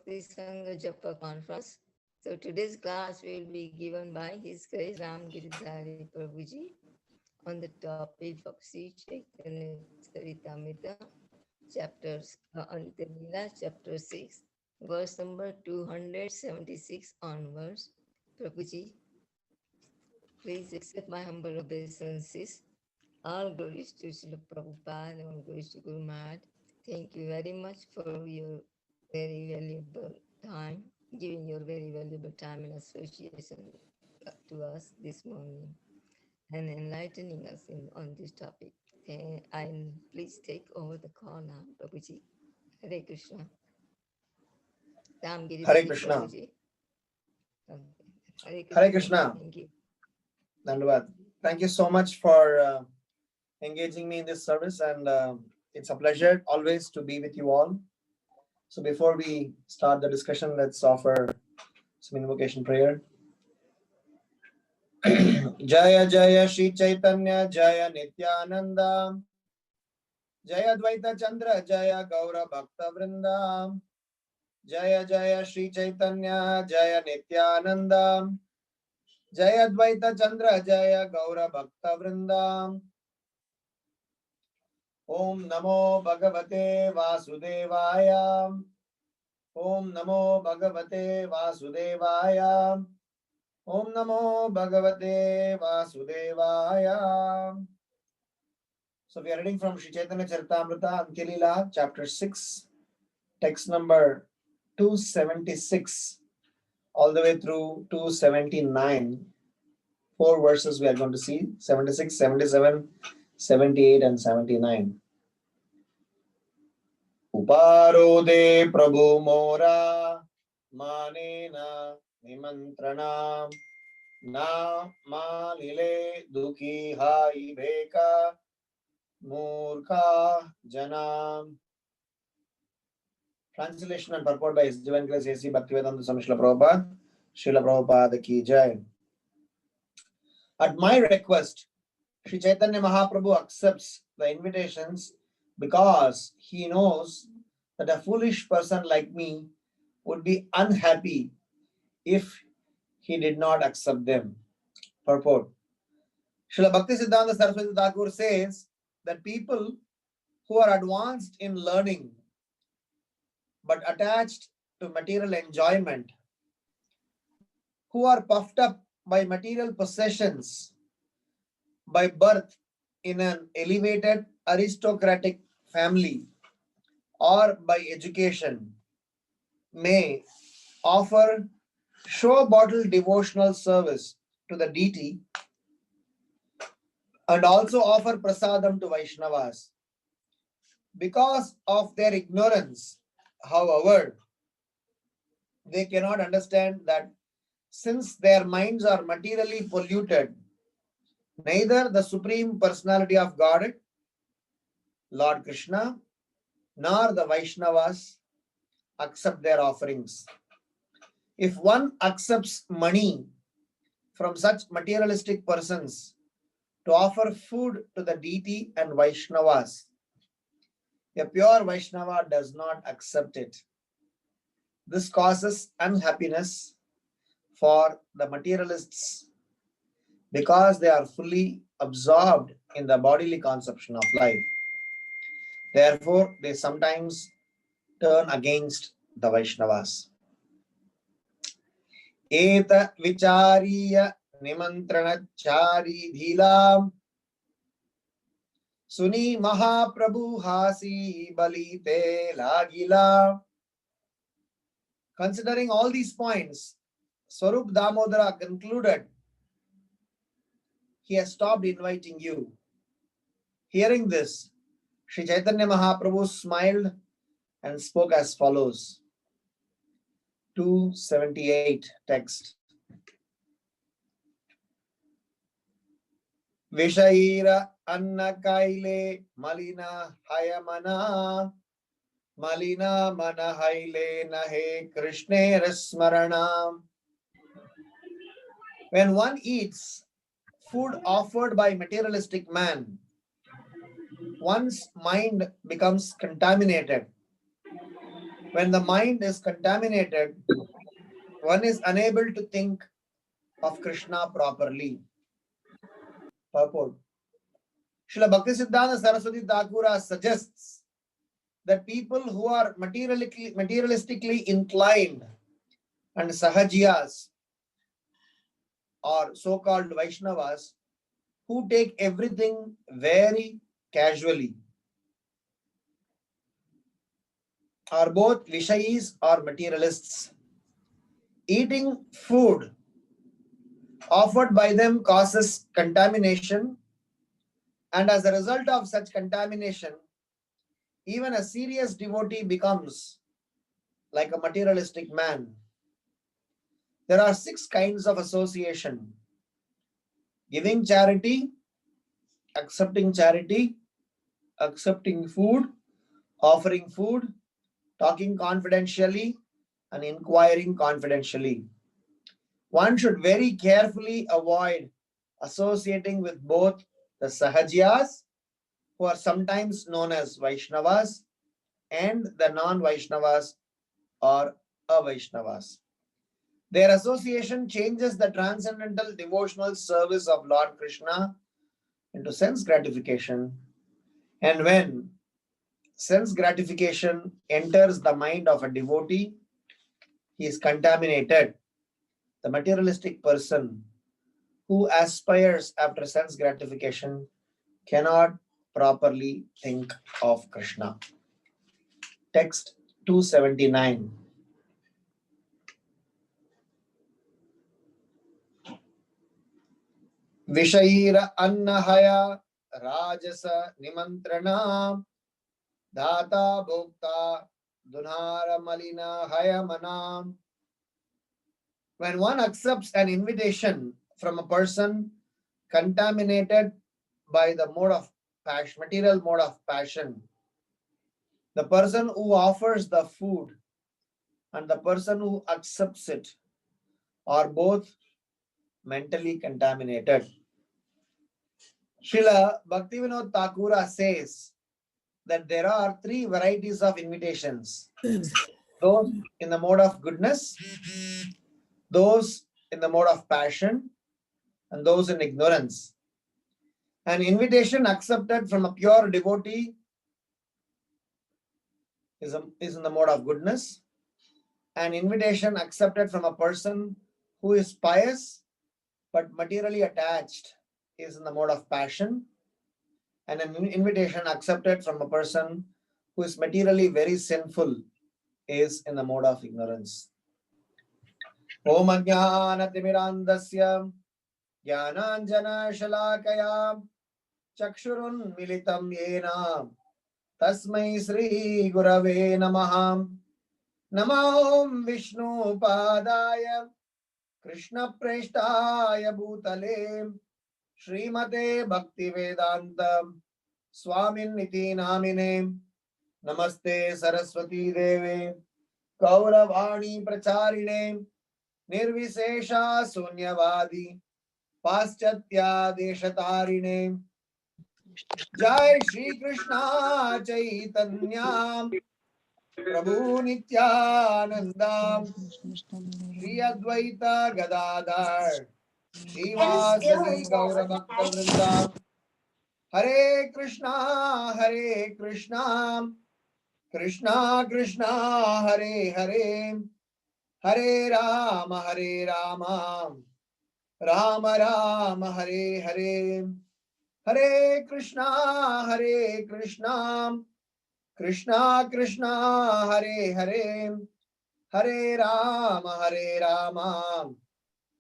Bhakti Sangha Japa Conference. So today's class will be given by His Grace Ramgiridhari Prabhuji on the topic of Sri Chaitanya Caritamrita, chapters Antya Lila, chapter 6, verse number 276 onwards. Prabhuji, please accept my humble obeisances. All glories to Srila Prabhupada, all glories to Guru Maharaj. Thank you very much for your very valuable time, giving your very valuable time in association to us this morning and enlightening us on this topic. And please take over the call now, Prabhuji. Hare Krishna. Hare Ramgiridhari Krishna. Prabhuji. Okay. Hare Hare Krishna. Krishna. Thank you. Dandavad. Thank you so much for engaging me in this service, and it's a pleasure always to be with you all. So before we start the discussion, let's offer some invocation prayer. Jaya Jaya Shri Chaitanya Jaya Nityananda Jaya Dvaita Chandra Jaya Gaura Bhakta Vrinda Jaya Jaya Shri Chaitanya Jaya Nityananda Jaya Dvaita Chandra Jaya Gaura Bhakta Vrinda. Om Namo Bhagavate Vasudevaya. Om Namo Bhagavate Vasudevaya. Om Namo Bhagavate Vasudevaya. So we are reading from Sri Chaitanya Caritamrita, Antya Lila, chapter 6, text number 276, all the way through 279. 4 verses we are going to see, 76, 77, 78 and 79. Uparode Prabhu Mora Manena Nimantrana Na Malile Dukhi Hai Beka Murkha Janam. Translation and purport by His Divine Grace A.C. Bhaktivedanta Swami Srila Prabhupada. Srila Prabhupada ki jai. At my request, Sri Chaitanya Mahaprabhu accepts the invitations because he knows that a foolish person like me would be unhappy if he did not accept them. Purport. Srila Bhakti Siddhanta Saraswati Thakur says that people who are advanced in learning but attached to material enjoyment, who are puffed up by material possessions, by birth in an elevated aristocratic family or by education, may offer show bottle devotional service to the deity and also offer prasadam to Vaishnavas. Because of their ignorance, however, they cannot understand that since their minds are materially polluted, neither the Supreme Personality of Godhead, Lord Krishna, nor the Vaishnavas accept their offerings. If one accepts money from such materialistic persons to offer food to the deity and Vaishnavas, a pure Vaishnava does not accept it. This causes unhappiness for the materialists because they are fully absorbed in the bodily conception of life. Therefore, they sometimes turn against the Vaishnavas. Eta vichariya nimantranachari dhilam Suni Mahaprabhu hasi balite lagila. Considering all these points, Swarup Damodara concluded, he has stopped inviting you. Hearing this, Sri Chaitanya Mahaprabhu smiled and spoke as follows. 278 text. Vishaira anna kaile malina hayamana malina mana haile nahe krishne rasmarana. When one eats food offered by materialistic man, one's mind becomes contaminated When the mind is contaminated, one is unable to think of Krishna properly. Purport. Srila Bhaktisiddhanta Saraswati Thakura suggests that people who are materialistically inclined and sahajiyas or so-called Vaishnavas who take everything very casually are both Vishayis or materialists. Eating food offered by them causes contamination, and as a result of such contamination, even a serious devotee becomes like a materialistic man. There are 6 kinds of association: giving charity, accepting food, offering food, talking confidentially, and inquiring confidentially. One should very carefully avoid associating with both the Sahajiyas, who are sometimes known as Vaishnavas, and the non-Vaishnavas or Avaishnavas. Their association changes the transcendental devotional service of Lord Krishna into sense gratification, and when sense gratification enters the mind of a devotee, he is contaminated. The materialistic person who aspires after sense gratification cannot properly think of Krishna. Text 279. Vishaira annahaya rajasa nimantrana dhata bhokta dunhara malina hayamana. When one accepts an invitation from a person contaminated by the mode of passion, material mode of passion, the person who offers the food and the person who accepts it are both mentally contaminated. Srila Bhaktivinoda Thakura says that there are 3 varieties of invitations: those in the mode of goodness, those in the mode of passion, and those in ignorance. An invitation accepted from a pure devotee is in the mode of goodness. An invitation accepted from a person who is pious but materially attached is in the mode of passion. And an invitation accepted from a person who is materially very sinful is in the mode of ignorance. Om Ajnana Timirandasya Jnananjana Shalakaya Chakshurun Militam Yena Tasmai Sri Gurave Namaha. Namo Vishnu Padaya Krishna Preshtaya Bhutale Srimate Bhakti Vedanta Swamin Niti Namine. Namaste Saraswati Deve Kauravani Pracharine Nirvisesha Sunyavadi Paschatya Deshatarine. Jai Shri Krishna Chaitanya Prabhu Nityananda Shri Advaita Gadadhar Srivasadi Gaura Bhakta Vrinda. Hare Krishna Krishna Krishna Hare Hare Hare Rama Rama Rama Hare Hare. Hare Krishna Krishna Krishna Hare Hare Hare Rama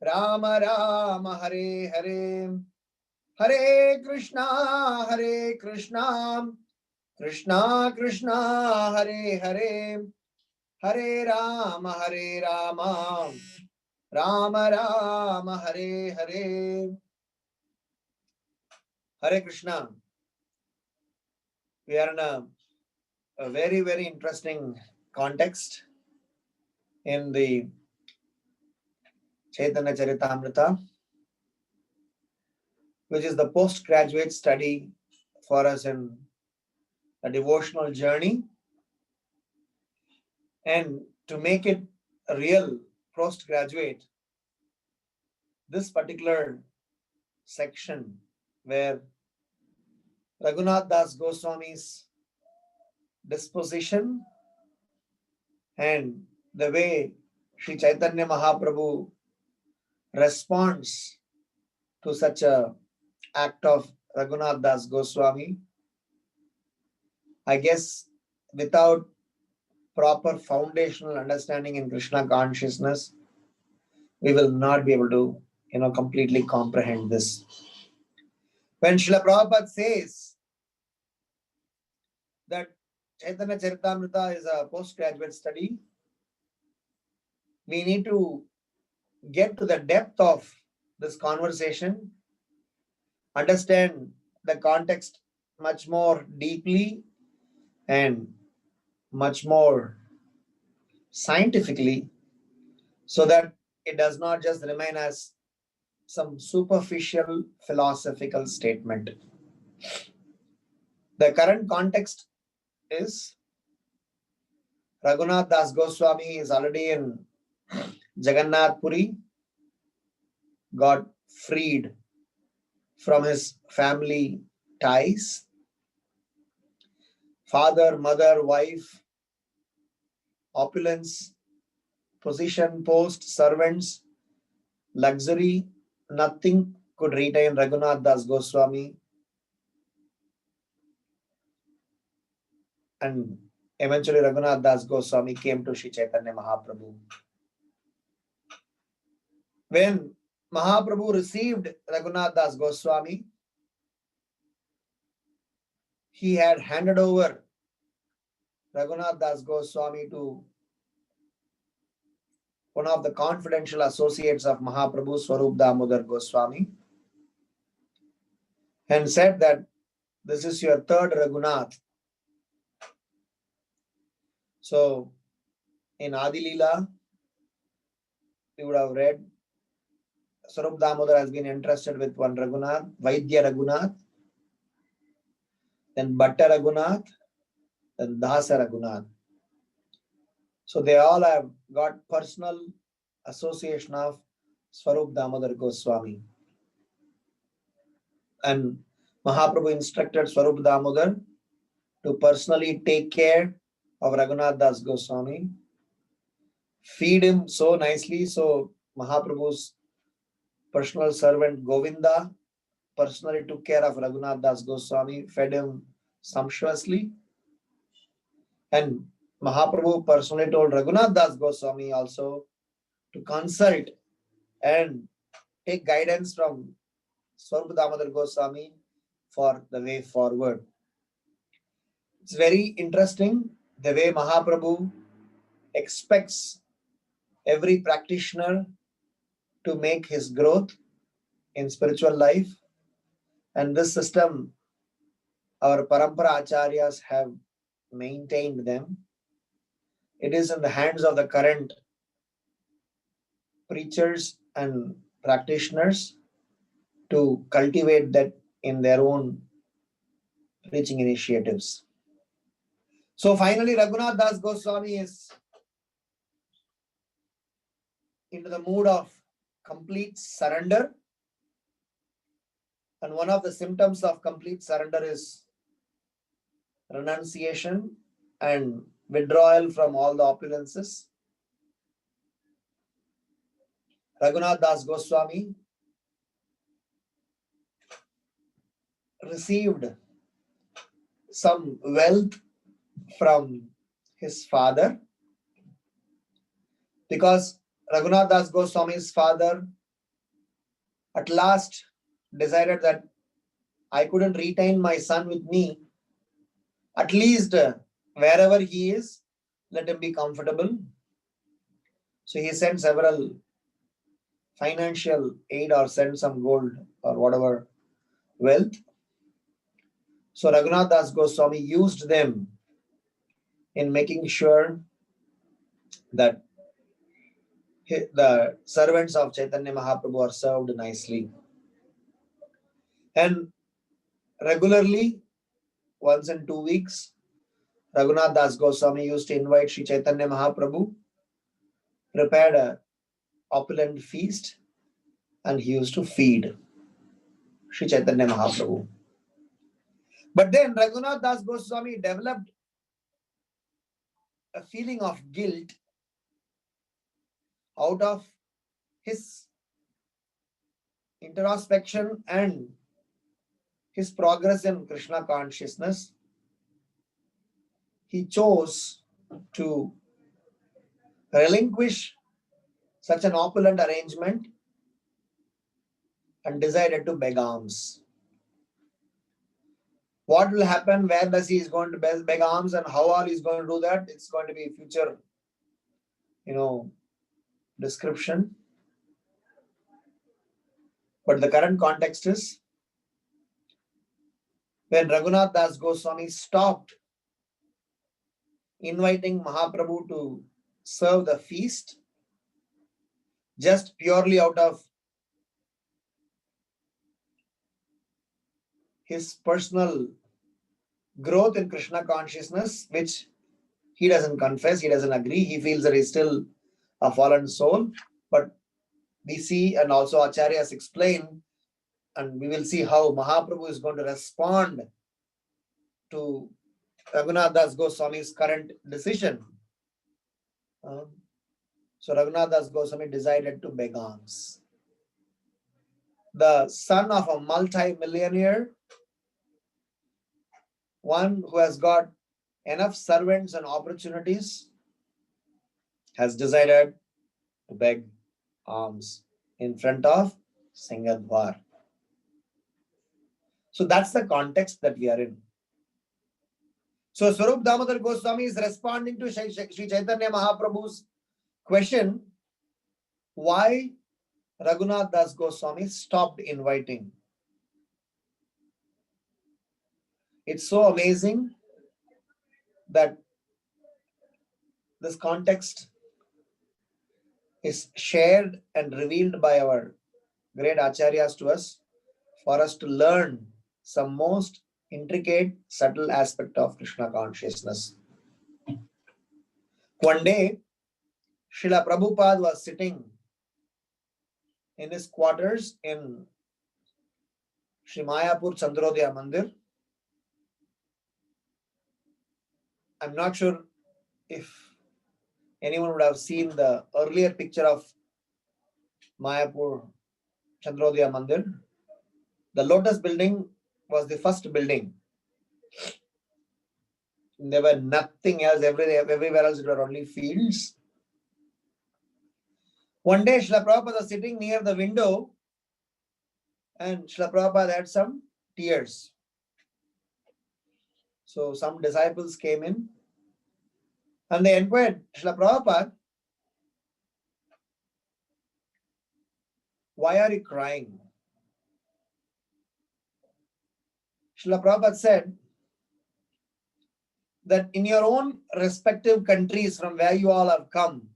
Rama Rama Hare Hare. Hare Krishna Krishna Krishna Hare Hare Hare Rama Rama Rama Hare Hare. Hare Krishna. We are in a very, very interesting context in the Caitanya Charitamrita, which is the postgraduate study for us in a devotional journey. And to make it a real postgraduate, this particular section where Raghunath Das Goswami's disposition and the way Sri Chaitanya Mahaprabhu responds to such a act of Raghunath Das Goswami, I guess without proper foundational understanding in Krishna consciousness, we will not be able to, completely comprehend this. When Srila Prabhupada says that Chaitanya Charitamrita is a postgraduate study, we need to get to the depth of this conversation, understand the context much more deeply and much more scientifically, so that it does not just remain as some superficial philosophical statement. The current context is Raghunath Das Goswami is already in Jagannath Puri, got freed from his family ties. Father, mother, wife, opulence, position, post, servants, luxury, nothing could retain Raghunath Das Goswami. And eventually Raghunath Das Goswami came to Sri Chaitanya Mahaprabhu. When Mahaprabhu received Raghunath Das Goswami, he had handed over Raghunath Das Goswami to one of the confidential associates of Mahaprabhu, Swarup Damodar Goswami, and said that this is your third Raghunath. So in Adi Lila, you would have read, Swarup Damodar has been entrusted with one Raghunath, Vaidya Raghunath, then Bhatta Raghunath, then Dasa Raghunath. So they all have got personal association of Swarup Damodar Goswami. And Mahaprabhu instructed Swarup Damodar to personally take care of Raghunath Das Goswami, feed him so nicely. So Mahaprabhu's personal servant Govinda personally took care of Raghunath Das Goswami, fed him sumptuously. And Mahaprabhu personally told Raghunath Das Goswami also to consult and take guidance from Swarup Damodar Goswami for the way forward. It's very interesting the way Mahaprabhu expects every practitioner to make his growth in spiritual life. And this system, our Parampara Acharyas have maintained them. It is in the hands of the current preachers and practitioners to cultivate that in their own preaching initiatives. So finally, Raghunath Das Goswami is into the mood of complete surrender. And one of the symptoms of complete surrender is renunciation and withdrawal from all the opulences. Raghunath Das Goswami received some wealth from his father, because Raghunath Das Goswami's father at last decided that I couldn't retain my son with me. At least wherever he is, let him be comfortable. So he sent several financial aid or sent some gold or whatever wealth. So Raghunath Das Goswami used them in making sure that the servants of Chaitanya Mahaprabhu are served nicely. And regularly, once in 2 weeks, Raghunath Das Goswami used to invite Sri Chaitanya Mahaprabhu, prepared a opulent feast, and he used to feed Sri Chaitanya Mahaprabhu. But then Raghunath Das Goswami developed a feeling of guilt out of his introspection and his progress in Krishna consciousness. He chose to relinquish such an opulent arrangement and decided to beg alms. What will happen, where does he is going to beg alms, and how all he is going to do that? It's going to be future, description. But the current context is when Raghunath Das Goswami stopped inviting Mahaprabhu to serve the feast just purely out of his personal growth in Krishna consciousness, which he doesn't confess, he doesn't agree, he feels that he's still a fallen soul. But we see, and also Acharyas explain, and we will see how Mahaprabhu is going to respond to Raghunath Das Goswami's current decision. So Raghunath Das Goswami decided to beg alms. The son of a multi-millionaire, one who has got enough servants and opportunities, has decided to beg alms in front of Singadwar. So that's the context that we are in. So Swarup Damodar Goswami is responding to Sri Chaitanya Mahaprabhu's question, why Raghunath Das Goswami stopped inviting. It's so amazing that this context is shared and revealed by our great acharyas to us for us to learn some most intricate, subtle aspect of Krishna consciousness. One day, Srila Prabhupada was sitting in his quarters in Sri Mayapur Chandrodaya Mandir. I'm not sure if anyone would have seen the earlier picture of Mayapur Chandrodaya Mandir. The Lotus building was the first building. There were nothing else. Everywhere else, it were only fields. One day, Srila Prabhupada was sitting near the window and Srila Prabhupada had some tears. So some disciples came in and they inquired, Srila Prabhupada, why are you crying? Srila Prabhupada said that in your own respective countries from where you all have come,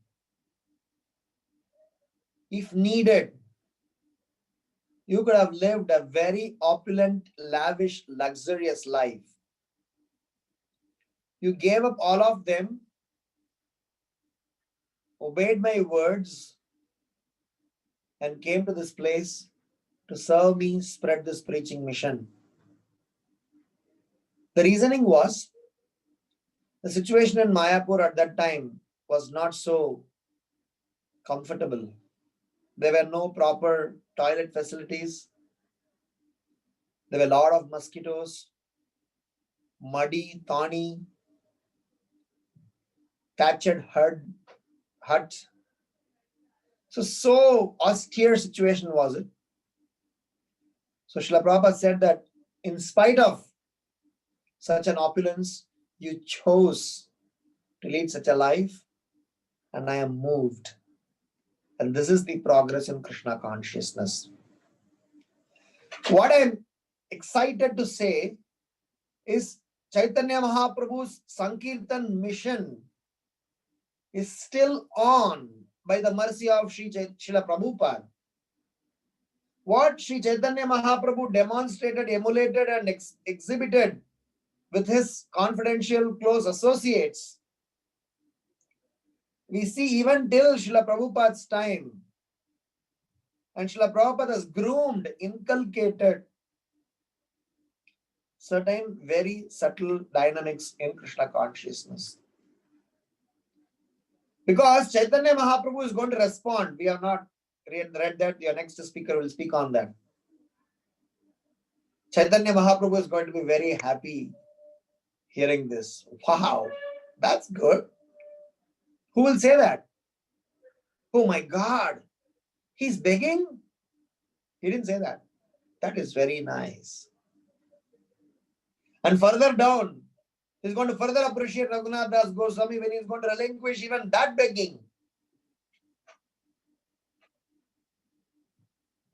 if needed, you could have lived a very opulent, lavish, luxurious life. You gave up all of them, obeyed my words, and came to this place to serve me, spread this preaching mission. The reasoning was, the situation in Mayapur at that time was not so comfortable. There were no proper toilet facilities. There were a lot of mosquitoes, muddy, thorny, thatched hut. So austere situation was it. So Srila Prabhupada said that in spite of such an opulence, you chose to lead such a life, and I am moved. And this is the progress in Krishna consciousness. What I'm excited to say is Chaitanya Mahaprabhu's Sankirtan mission is still on by the mercy of Srila Prabhupada. What Sri Chaitanya Mahaprabhu demonstrated, emulated and exhibited with his confidential close associates, we see even till Srila Prabhupada's time, and Srila Prabhupada has groomed, inculcated certain very subtle dynamics in Krishna consciousness. Because Chaitanya Mahaprabhu is going to respond. We have not read that. Your next speaker will speak on that. Chaitanya Mahaprabhu is going to be very happy hearing this. Wow, that's good. Who will say that? Oh my God, he's begging? He didn't say that. That is very nice. And further down, he's going to further appreciate Raghunath Das Goswami when he's going to relinquish even that begging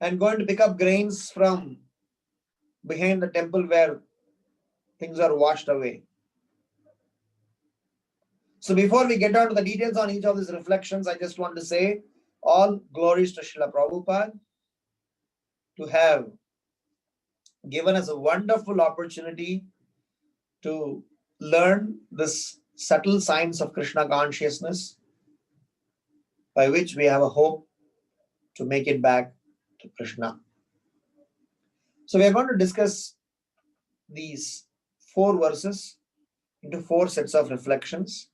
and going to pick up grains from behind the temple where things are washed away. So before we get down to the details on each of these reflections, I just want to say all glories to Srila Prabhupada to have given us a wonderful opportunity to learn this subtle science of Krishna consciousness, by which we have a hope to make it back to Krishna. So we are going to discuss these 4 verses into 4 sets of reflections.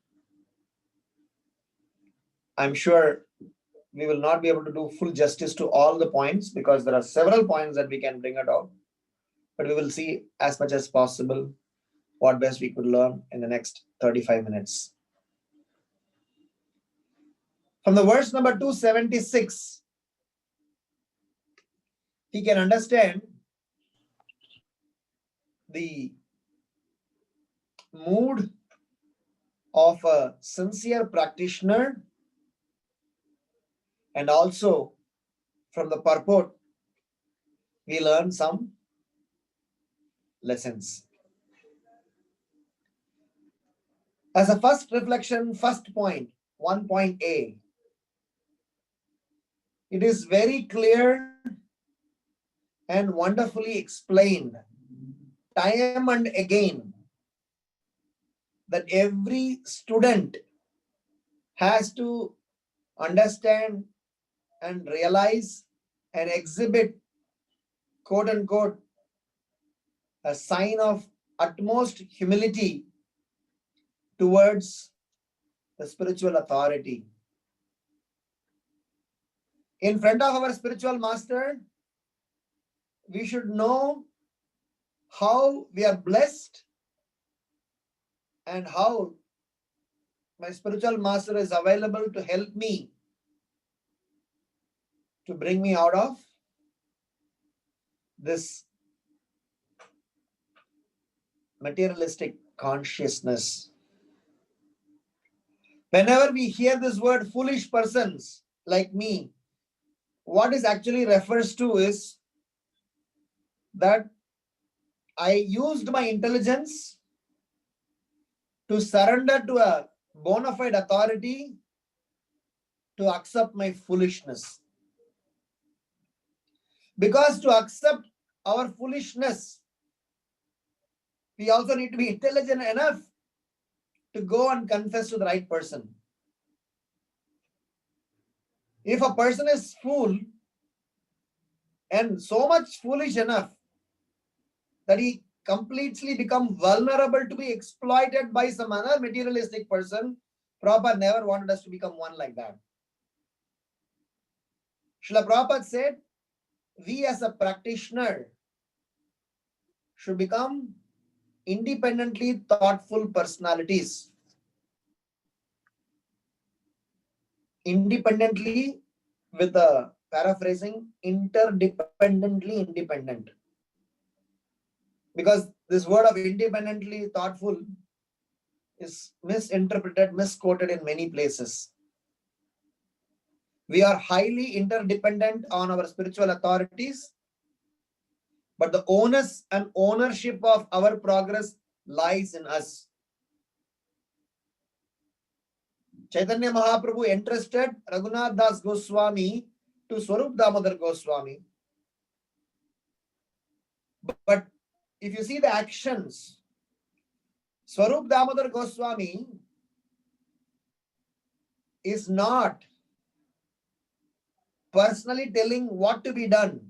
I'm sure we will not be able to do full justice to all the points because there are several points that we can bring it out. But we will see as much as possible what best we could learn in the next 35 minutes. From the verse number 276, he can understand the mood of a sincere practitioner, and also from the purport, we learn some lessons. As a first reflection, first point, 1.A, it is very clear and wonderfully explained time and again that every student has to understand and realize and exhibit, quote unquote, a sign of utmost humility towards the spiritual authority. In front of our spiritual master, we should know how we are blessed and how my spiritual master is available to help me, to bring me out of this materialistic consciousness. Whenever we hear this word foolish persons like me, what it actually refers to is that I used my intelligence to surrender to a bona fide authority to accept my foolishness. Because to accept our foolishness, we also need to be intelligent enough to go and confess to the right person. If a person is fool and so much foolish enough that he completely become vulnerable to be exploited by some other materialistic person, Prabhupada never wanted us to become one like that. Srila Prabhupada said, we as a practitioner should become independently thoughtful personalities. Independently, with a paraphrasing, interdependently independent. Because this word of independently thoughtful is misinterpreted, misquoted in many places. We are highly interdependent on our spiritual authorities, but the onus and ownership of our progress lies in us. Chaitanya Mahaprabhu entrusted Raghunath Das Goswami to Swarup Damodar Goswami. But if you see the actions Swarup Damodar Goswami is not personally telling what to be done.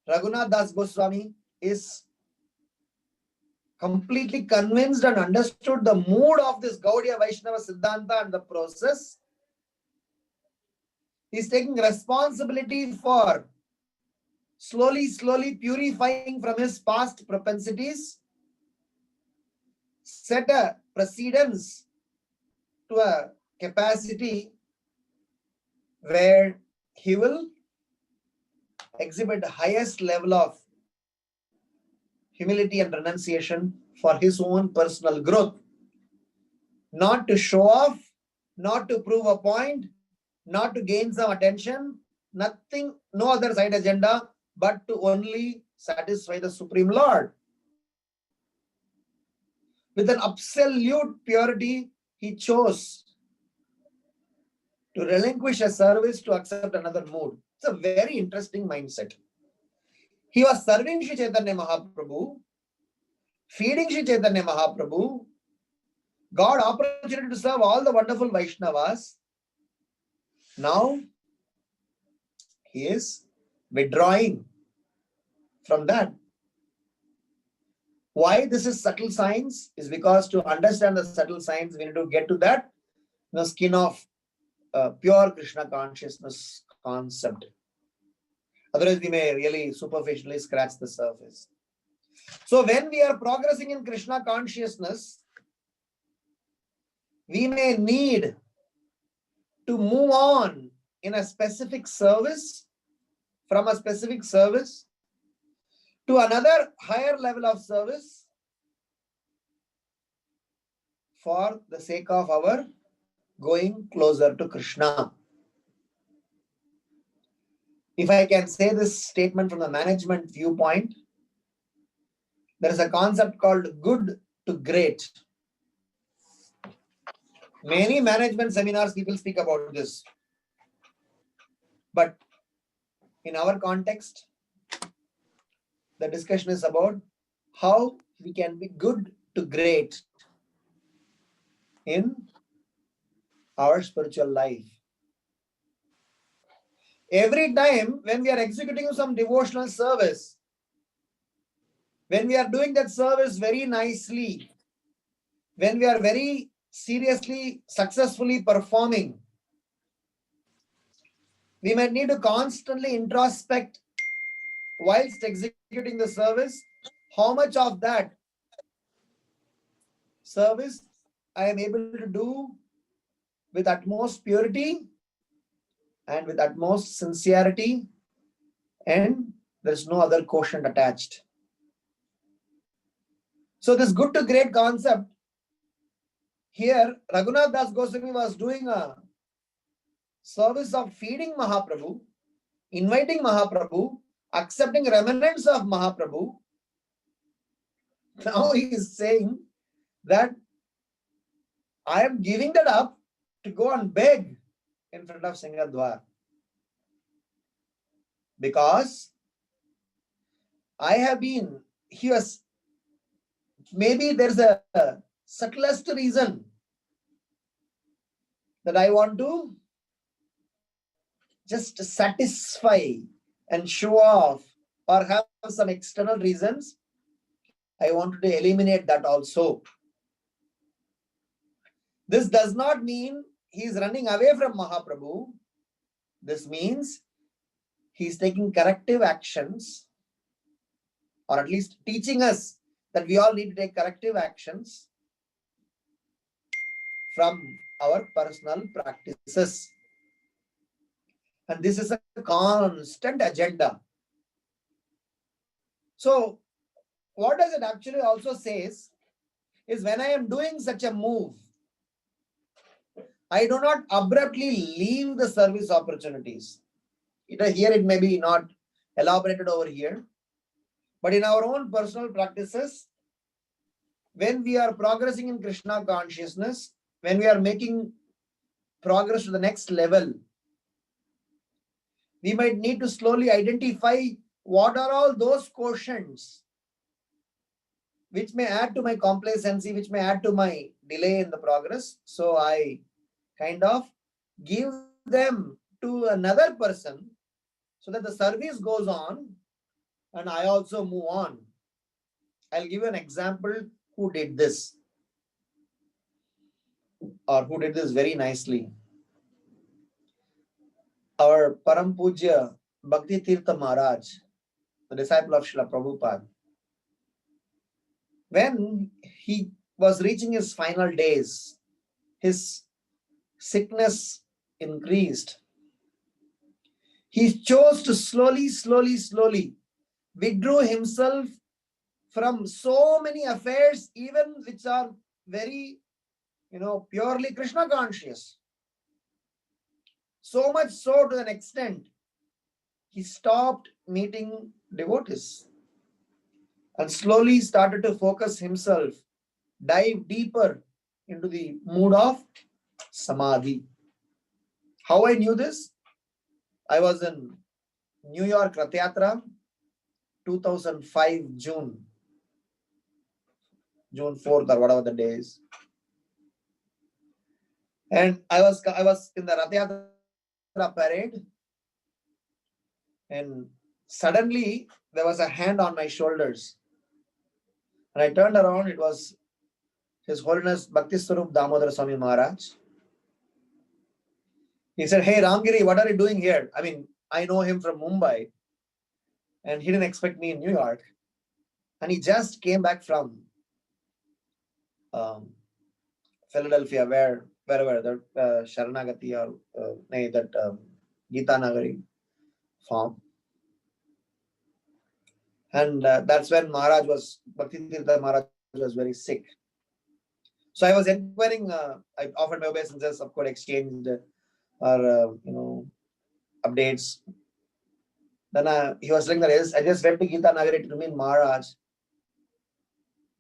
Raghunath Das Goswami is completely convinced and understood the mood of this Gaudiya Vaishnava Siddhanta and the process. He is taking responsibility for slowly purifying from his past propensities, set a precedence to a capacity where he will exhibit the highest level of humility and renunciation for his own personal growth. Not to show off, not to prove a point, not to gain some attention, nothing, no other side agenda, but to only satisfy the Supreme Lord. With an absolute purity, he chose to relinquish a service to accept another mood. It's a very interesting mindset. He was serving Sri Chaitanya Mahaprabhu, feeding Sri Chaitanya Mahaprabhu, got opportunity to serve all the wonderful Vaishnavas. Now he is withdrawing from that. Why this is subtle science is because to understand the subtle science, we need to get to that skin of pure Krishna consciousness concept. Otherwise, we may really superficially scratch the surface. So when we are progressing in Krishna consciousness, we may need to move on in a specific service, from a specific service to another higher level of service for the sake of our going closer to Krishna. If I can say this statement from the management viewpoint, there is a concept called good to great. Many management seminars, people speak about this. But in our context, the discussion is about how we can be good to great in our spiritual life. Every time when we are executing some devotional service, when we are doing that service very nicely, when we are very seriously, successfully performing, we might need to constantly introspect whilst executing the service, how much of that service I am able to do with utmost purity and with utmost sincerity, and there is no other quotient attached. So this good to great concept, here Raghunath Das Goswami was doing a service of feeding Mahaprabhu, inviting Mahaprabhu, accepting remnants of Mahaprabhu. Now he is saying that I am giving that up to go and beg in front of Singadwar. Because he was, maybe there's a subtlest reason that I want to just satisfy and show off or have some external reasons. I wanted to eliminate that also. This does not mean he is running away from Mahaprabhu. This means he is taking corrective actions, or at least teaching us that we all need to take corrective actions from our personal practices. And this is a constant agenda. So what does it actually also says is, when I am doing such a move, I do not abruptly leave the service opportunities. Here it may be not elaborated over here, but in our own personal practices, when we are progressing in Krishna consciousness, when we are making progress to the next level, we might need to slowly identify what are all those quotients which may add to my complacency, which may add to my delay in the progress. So I kind of give them to another person so that the service goes on and I also move on. I'll give you an example who did this or who did this very nicely. Our Param Pujya Bhakti Tirtha Maharaj, the disciple of Srila Prabhupada, when he was reaching his final days, his sickness increased. He chose to slowly withdraw himself from so many affairs, even which are very, purely Krishna conscious. So much so to an extent, he stopped meeting devotees and slowly started to focus himself, dive deeper into the mood of samadhi. How I knew this? I was in New York Rath Yatra, 2005 June 4th or whatever the day is. And I was in the Rath Yatra parade, and suddenly there was a hand on my shoulders. And I turned around, it was His Holiness Bhakti Swarup Damodar Swami Maharaj. He said, "Hey Ramgiri, what are you doing here?" I mean, I know him from Mumbai, and he didn't expect me in New York. And he just came back from Philadelphia, wherever the Sharanagati or that Gita Nagari form. And that's when Bhakti Tirtha Maharaj was very sick. So I was inquiring, I offered my obeisances, of course, exchanged our, updates. Then he was saying that I just went to Gita Nagari to meet Maharaj.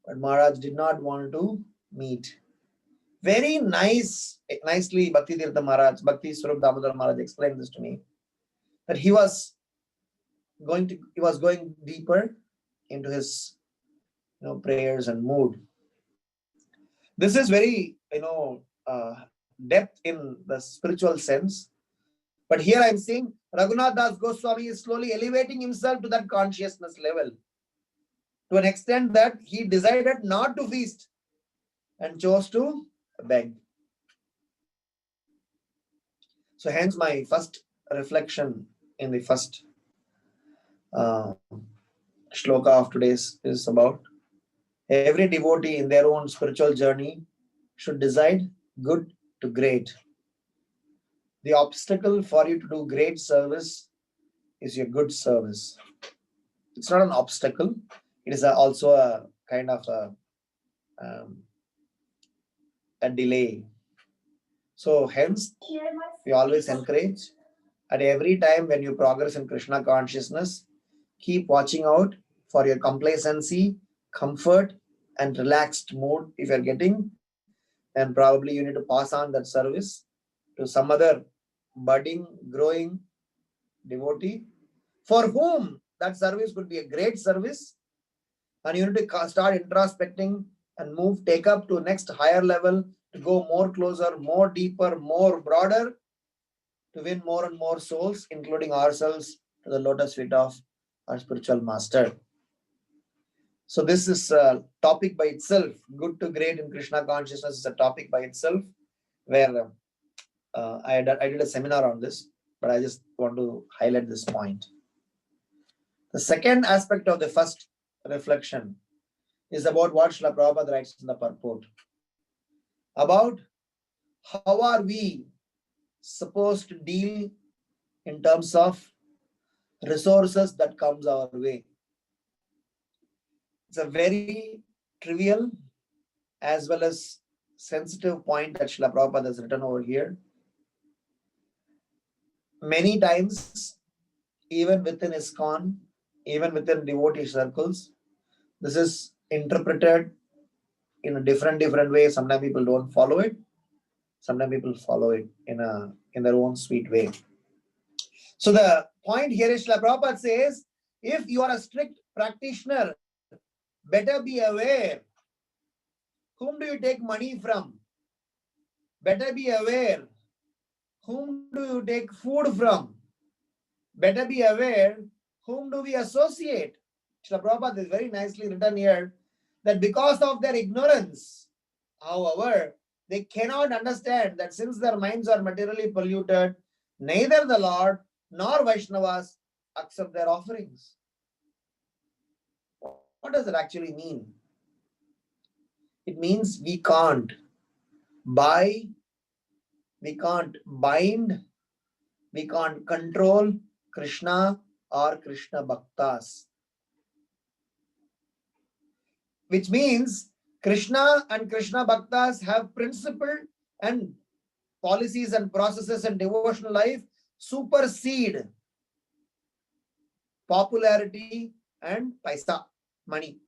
But Maharaj did not want to meet. Very nicely Bhakti Tirtha Maharaj, Bhakti Swarup Damodar Maharaj explained this to me. That he was going deeper into his prayers and mood. This is very depth in the spiritual sense. But here I am seeing Raghunath Das Goswami is slowly elevating himself to that consciousness level, to an extent that he decided not to feast and chose to beg. So hence my first reflection in the first shloka of today's is about every devotee in their own spiritual journey should decide good to great. The obstacle for you to do great service is your good service. It's not an obstacle. It is also a kind of a delay. So hence, we always encourage at every time when you progress in Krishna consciousness, keep watching out for your complacency, comfort, and relaxed mood. If you're getting, then probably you need to pass on that service to some other budding, growing devotee for whom that service could be a great service, and you need to start introspecting and take up to next higher level, to go more closer, more deeper, more broader, to win more and more souls, including ourselves, to the lotus feet of our spiritual master. So this is a topic by itself. Good to great in Krishna consciousness is a topic by itself, where I did a seminar on this, but I just want to highlight this point. The second aspect of the first reflection is about what Srila Prabhupada writes in the purport. About how are we supposed to deal in terms of resources that comes our way. It's a very trivial as well as sensitive point that Srila Prabhupada has written over here. Many times, even within ISKCON, even within devotee circles, this is interpreted in a different way. Sometimes people don't follow it. Sometimes people follow it in their own sweet way. So the point here is Srila Prabhupada says, if you are a strict practitioner, better be aware. Whom do you take money from? Better be aware. Whom do you take food from? Better be aware. Whom do we associate? Srila Prabhupada is very nicely written here that because of their ignorance, however, they cannot understand that since their minds are materially polluted, neither the Lord nor Vaishnavas accept their offerings. What does it actually mean? It means we can't buy, we can't bind, we can't control Krishna or Krishna Bhaktas. Which means Krishna and Krishna Bhaktas have principle and policies and processes and devotional life supersede popularity and paisa, money.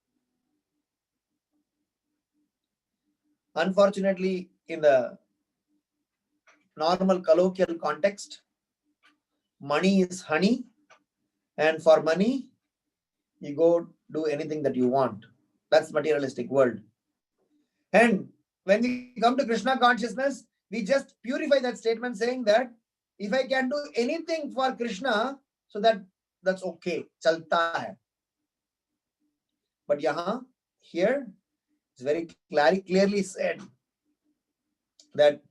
Unfortunately, in the normal colloquial context, money is honey, and for money, you go do anything that you want. That's materialistic world. And when we come to Krishna consciousness, we just purify that statement saying that if I can do anything for Krishna, so that's okay, chalta hai. But yahan, here, it's very clearly said that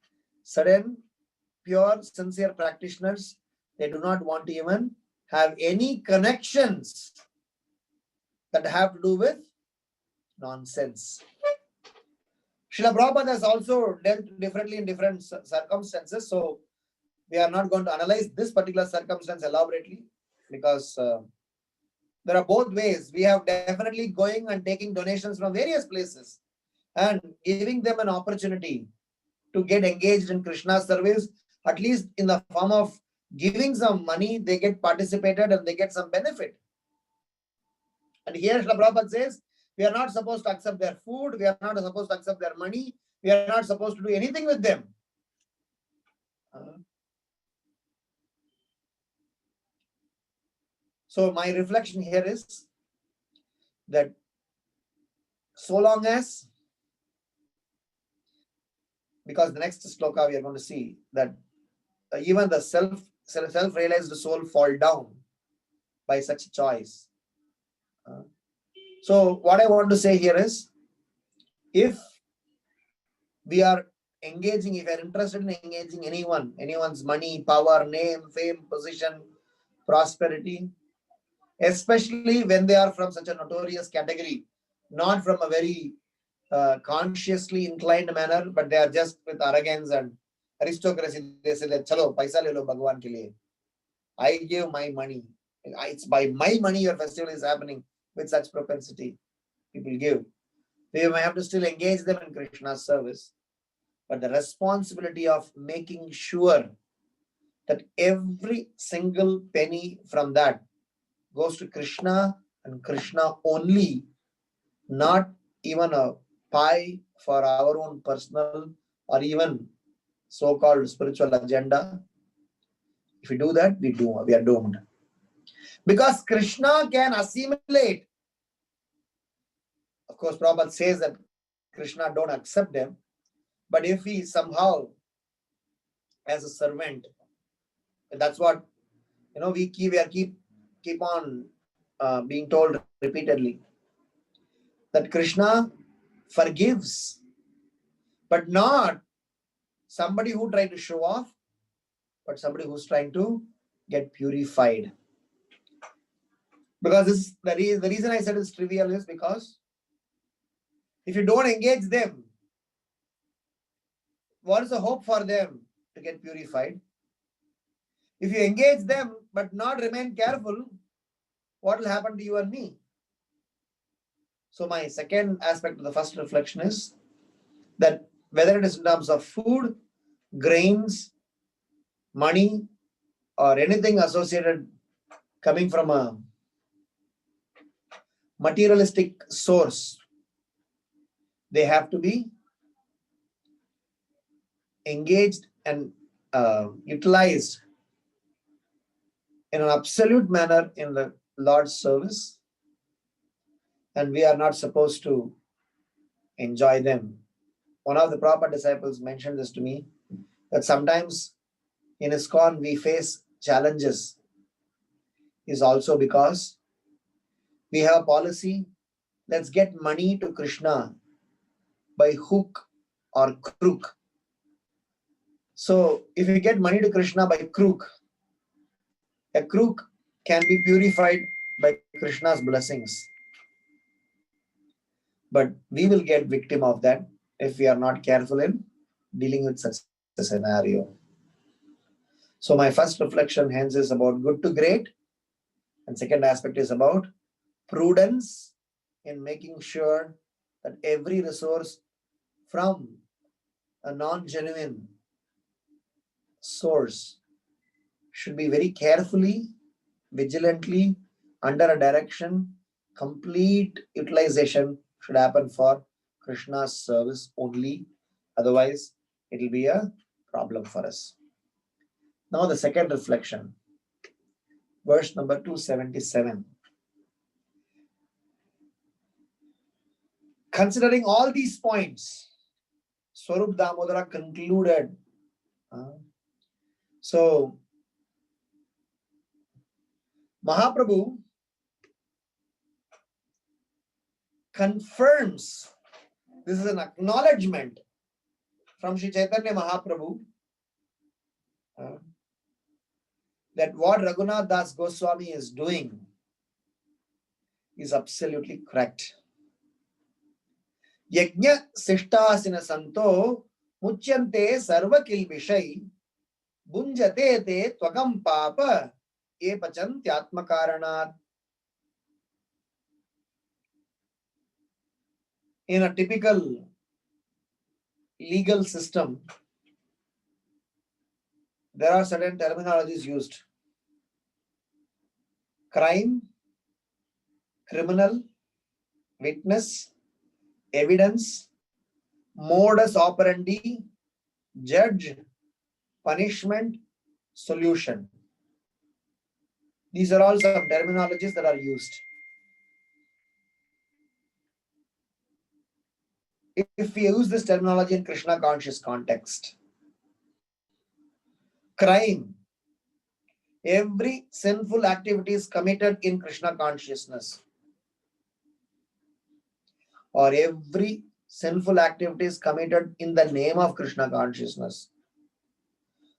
certain pure, sincere practitioners, they do not want to even have any connections that have to do with nonsense. Srila Prabhupada has also dealt differently in different circumstances, so we are not going to analyze this particular circumstance elaborately because there are both ways. We have definitely going and taking donations from various places and giving them an opportunity to get engaged in Krishna's service, at least in the form of giving some money, they get participated and they get some benefit. And here Srila Prabhupada says, we are not supposed to accept their food, we are not supposed to accept their money, we are not supposed to do anything with them. So my reflection here is that so long as, because the next sloka we are going to see that even the self-realized soul fall down by such a choice. So what I want to say here is, if we are engaging, if you are interested in engaging anyone's money, power, name, fame, position, prosperity, especially when they are from such a notorious category, not from a very consciously inclined manner, but they are just with arrogance and aristocracy. They say that, chalo, paisa le lo Bhagwan ke liye. I give my money. It's by my money your festival is happening. With such propensity, people give. We may have to still engage them in Krishna's service, but the responsibility of making sure that every single penny from that goes to Krishna and Krishna only, not even a pie for our own personal or even so-called spiritual agenda. If we do that, we are doomed. Because Krishna can assimilate. Of course, Prabhupada says that Krishna don't accept them, but if he somehow, as a servant, that's what we keep on being told repeatedly, that Krishna forgives, but not somebody who tried to show off, but somebody who's trying to get purified. Because this the reason I said it's trivial is because if you don't engage them, what is the hope for them to get purified? If you engage them but not remain careful, what will happen to you and me? So my second aspect of the first reflection is that whether it is in terms of food, grains, money, or anything associated coming from a materialistic source, they have to be engaged and utilized in an absolute manner in the Lord's service. and we are not supposed to enjoy them. One of the proper disciples mentioned this to me, that sometimes in ISKCON we face challenges is also because we have a policy, let's get money to Krishna by hook or crook. So if you get money to Krishna by crook, a crook can be purified by Krishna's blessings. But we will get victim of that if we are not careful in dealing with such a scenario. So my first reflection hence is about good to great, and second aspect is about prudence in making sure that every resource from a non-genuine source should be very carefully, vigilantly, under a direction, complete utilization should happen for Krishna's service only. Otherwise, it will be a problem for us. Now the second reflection, verse number 277. Considering all these points, Swarup Damodara concluded. So, Mahaprabhu confirms, this is an acknowledgement from Sri Chaitanya Mahaprabhu, that what Raghunath Das Goswami is doing is absolutely correct. Yajna sishtasina santo muchyante sarva kilbishai bunjate te twagam papa e pachantyatma karanat. In a typical legal system, there are certain terminologies used. Crime, criminal, witness, evidence, modus operandi, judge, punishment, solution. These are all some terminologies that are used. If we use this terminology in Krishna conscious context, crime, every sinful activity is committed in Krishna consciousness, or every sinful activity is committed in the name of Krishna consciousness,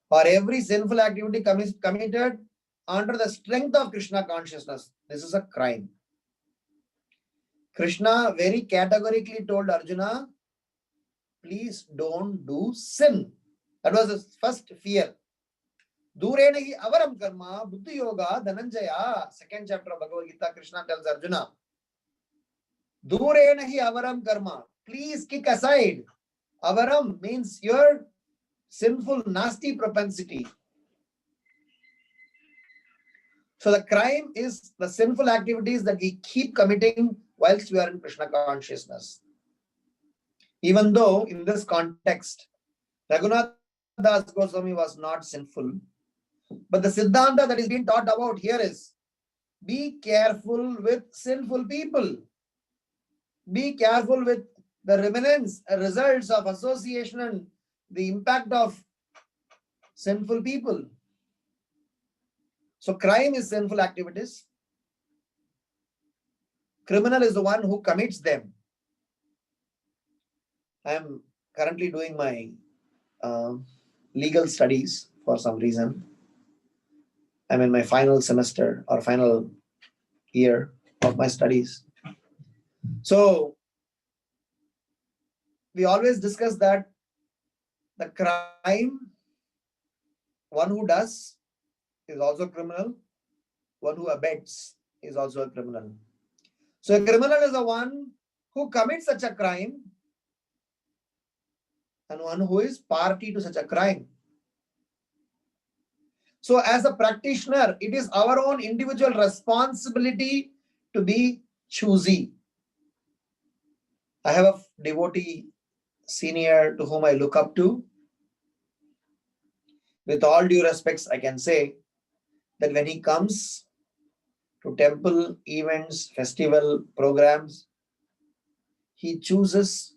or every sinful activity committed under the strength of Krishna consciousness. This is a crime. Krishna very categorically told Arjuna, please don't do sin. That was his first fear. Durena hi avaram karma buddhi yoga dhananjaya. Second chapter of Bhagavad Gita, Krishna tells Arjuna, Durena hi avaram karma. Please kick aside. Avaram means your sinful, nasty propensity. So the crime is the sinful activities that we keep committing whilst we are in Krishna consciousness. Even though in this context, Raghunath Das Goswami was not sinful, but the Siddhanta that is being taught about here is, be careful with sinful people. Be careful with the remnants, results of association and the impact of sinful people. So crime is sinful activities. Criminal is the one who commits them. I am currently doing my legal studies for some reason. I'm in my final semester or final year of my studies. So we always discuss that the crime, one who does is also a criminal, one who abets is also a criminal. So a criminal is the one who commits such a crime and one who is party to such a crime. So as a practitioner, it is our own individual responsibility to be choosy. I have a devotee senior to whom I look up to. With all due respects, I can say that when he comes to temple events, festival programs, he chooses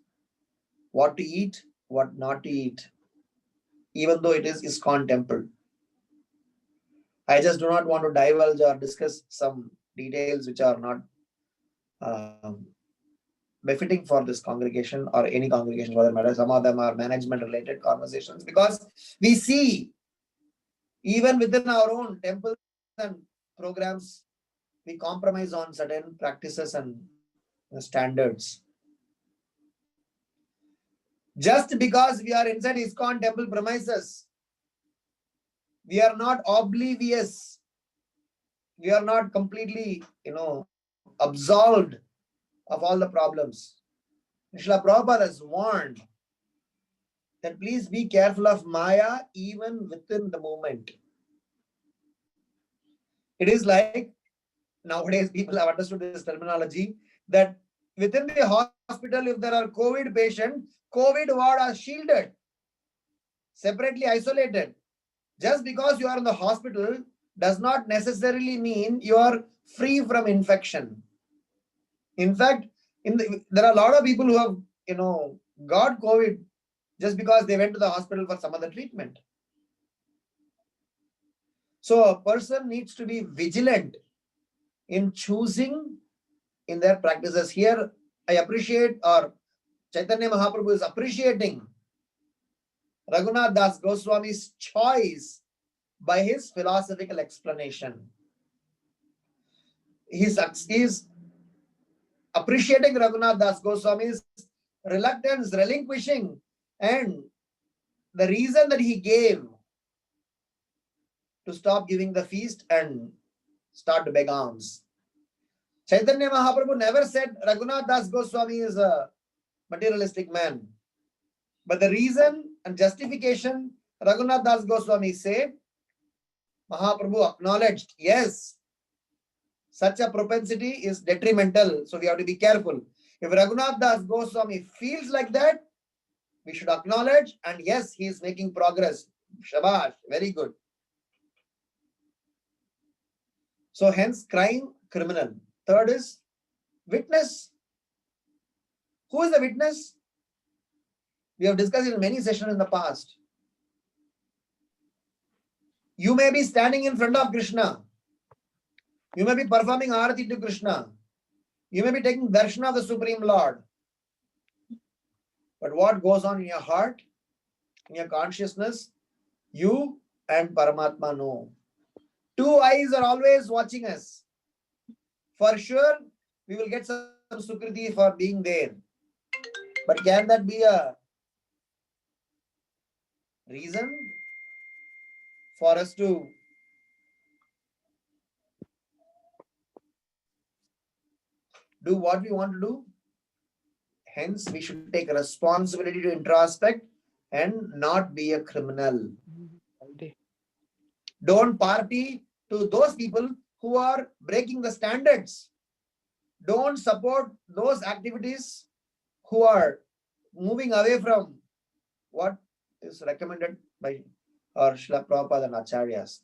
what to eat, what not to eat, even though it is ISKCON temple. I just do not want to divulge or discuss some details which are not befitting for this congregation or any congregation for that matter. Some of them are management related conversations, because we see even within our own temples and programs, we compromise on certain practices and standards. Just because we are inside ISKCON temple premises, we are not oblivious. We are not completely, absolved of all the problems. Srila Prabhupada has warned that please be careful of Maya even within the moment. It is like nowadays people have understood this terminology that within the hospital, if there are COVID patients, COVID ward are shielded, separately isolated. Just because you are in the hospital does not necessarily mean you are free from infection. In fact, there are a lot of people who have, got COVID just because they went to the hospital for some other treatment. So a person needs to be vigilant in choosing in their practices. Here, I appreciate, or Chaitanya Mahaprabhu is appreciating Raghunath Das Goswami's choice by his philosophical explanation. He's appreciating Raghunath Das Goswami's reluctance, relinquishing, and the reason that he gave to stop giving the feast and start to beg alms. Chaitanya Mahaprabhu never said Raghunath Das Goswami is a materialistic man. But the reason and justification Raghunath Das Goswami said, Mahaprabhu acknowledged, yes, such a propensity is detrimental. So we have to be careful. If Raghunath Das Goswami feels like that, we should acknowledge, and yes, he is making progress. Shabash, very good. So hence crime, criminal. Third is witness. Who is the witness? We have discussed it in many sessions in the past. You may be standing in front of Krishna. You may be performing Arati to Krishna. You may be taking darshan of the Supreme Lord. But what goes on in your heart, in your consciousness, you and Paramatma know. Two eyes are always watching us. For sure, we will get some sukriti for being there. But can that be a reason for us to do what we want to do? Hence, we should take responsibility to introspect and not be a criminal. Don't party to those people who are breaking the standards. Don't support those activities who are moving away from what is recommended by our Srila Prabhupada and Acharyas.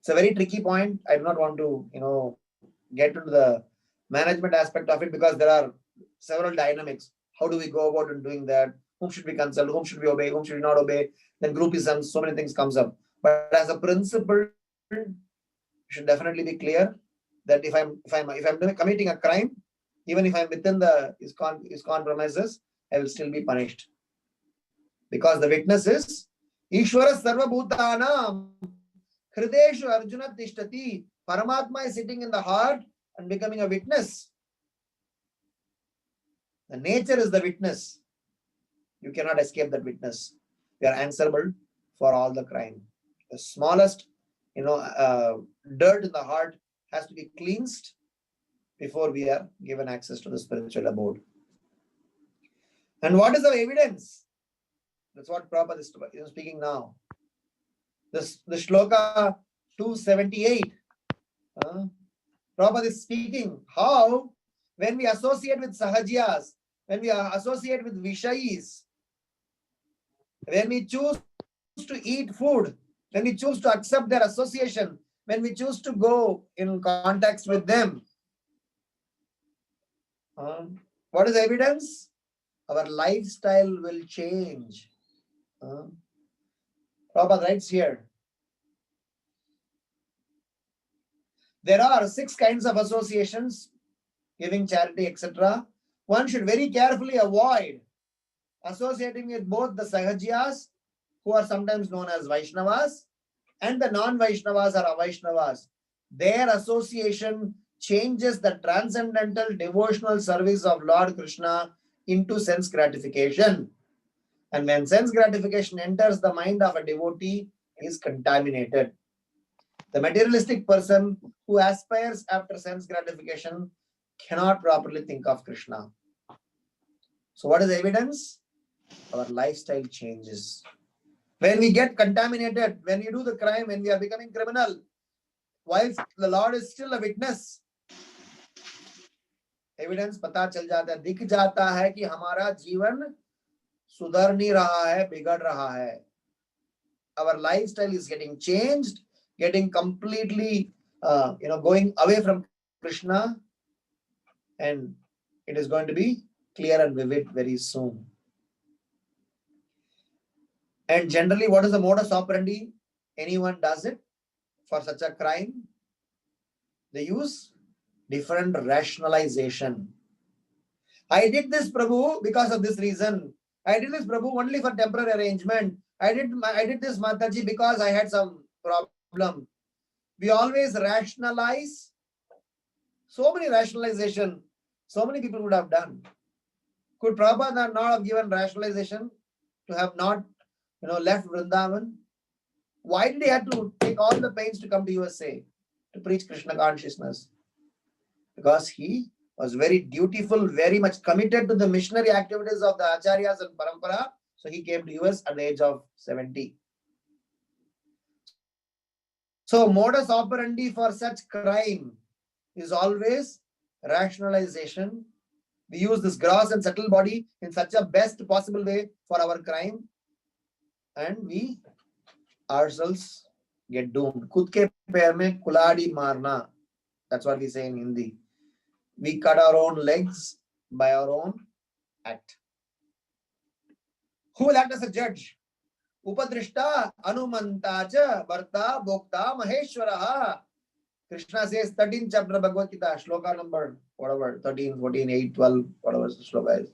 It's a very tricky point. I do not want to, get into the management aspect of it, because there are several dynamics. How do we go about in doing that? Whom should we consult? Whom should we obey? Whom should we not obey? Then groupism, so many things comes up. But as a principle, you should definitely be clear that if I'm committing a crime, even if I'm within the ISKCON premises, I will still be punished. Because the witness is Ishvara Sarva Bhutanam Hrideshu Arjuna Tishtati. Paramatma is sitting in the heart and becoming a witness. The nature is the witness. You cannot escape that witness. You are answerable for all the crime. The smallest, dirt in the heart has to be cleansed before we are given access to the spiritual abode. And what is the evidence? That's what Prabhupada is speaking now. The shloka 278. Prabhupada is speaking how when we associate with sahajyas, when we associate with vishayis, when we choose to eat food, when we choose to accept their association, when we choose to go in contact with them, what is the evidence? our lifestyle will change. Prabhupada writes here, there are 6 kinds of associations, giving charity, etc. One should very carefully avoid associating with both the Sahajyas, who are sometimes known as Vaishnavas, and the non-Vaishnavas or Avaishnavas. Their association changes the transcendental devotional service of Lord Krishna into sense gratification. And when sense gratification enters the mind of a devotee, he is contaminated. The materialistic person who aspires after sense gratification cannot properly think of Krishna. So what is the evidence? Our lifestyle changes. When we get contaminated, when we do the crime, when we are becoming criminal, while the Lord is still a witness, evidence पता चल जाता है, दिख जाता है कि हमारा जीवन सुधर नहीं रहा है, बिगड़ रहा है. Our lifestyle is getting changed, getting completely going away from Krishna, and it is going to be clear and vivid very soon. And generally, what is the modus operandi? Anyone does it for such a crime, they use different rationalization. I did this, Prabhu, because of this reason. I did this, Prabhu, only for temporary arrangement. I did this, Mataji, because I had some problem. We always rationalize. So many rationalization, so many people would have done. Could Prabhupada not have given rationalization to have not, left Vrindavan? Why did he have to take all the pains to come to USA to preach Krishna consciousness? Because he was very dutiful, very much committed to the missionary activities of the Acharyas and Parampara. So he came to US at the age of 70. So modus operandi for such crime is always rationalization. We use this gross and subtle body in such a best possible way for our crime, and we ourselves get doomed. Khud ke pair mein kuladi marna. That's what we say in Hindi. We cut our own legs by our own act. Who will act as a judge? Upadrishta Anumanta cha Bharta Bhokta Maheshwaraha. Krishna says 13th chapter of Bhagavad Gita, shloka number whatever, 13, 14, 8, 12, whatever the shloka is.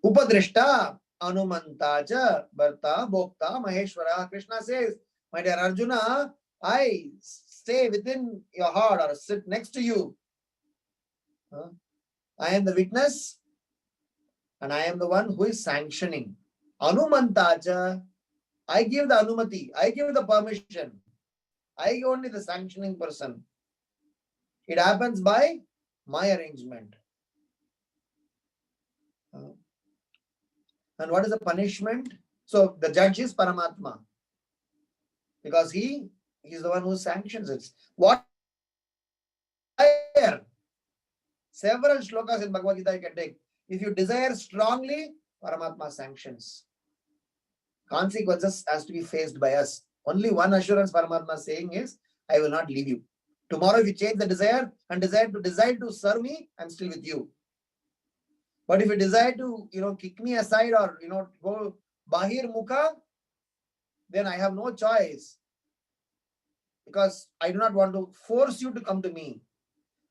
Upadrishta Anumanta cha Bharta Bhokta Maheshwaraha. Krishna says, my dear Arjuna, I stay within your heart or sit next to you. I am the witness and I am the one who is sanctioning. Anumantaja, I give the anumati, I give the permission. I only the sanctioning person. It happens by my arrangement. And what is the punishment? So the judge is Paramatma, because he is the one who sanctions it. What? Several shlokas in Bhagavad Gita you can take. If you desire strongly, Paramatma sanctions. Consequences has to be faced by us. Only one assurance Paramatma is saying is, I will not leave you. Tomorrow if you change the desire and decide to serve me, I'm still with you. But if you desire to, kick me aside or, go bahir mukha, then I have no choice. Because I do not want to force you to come to me.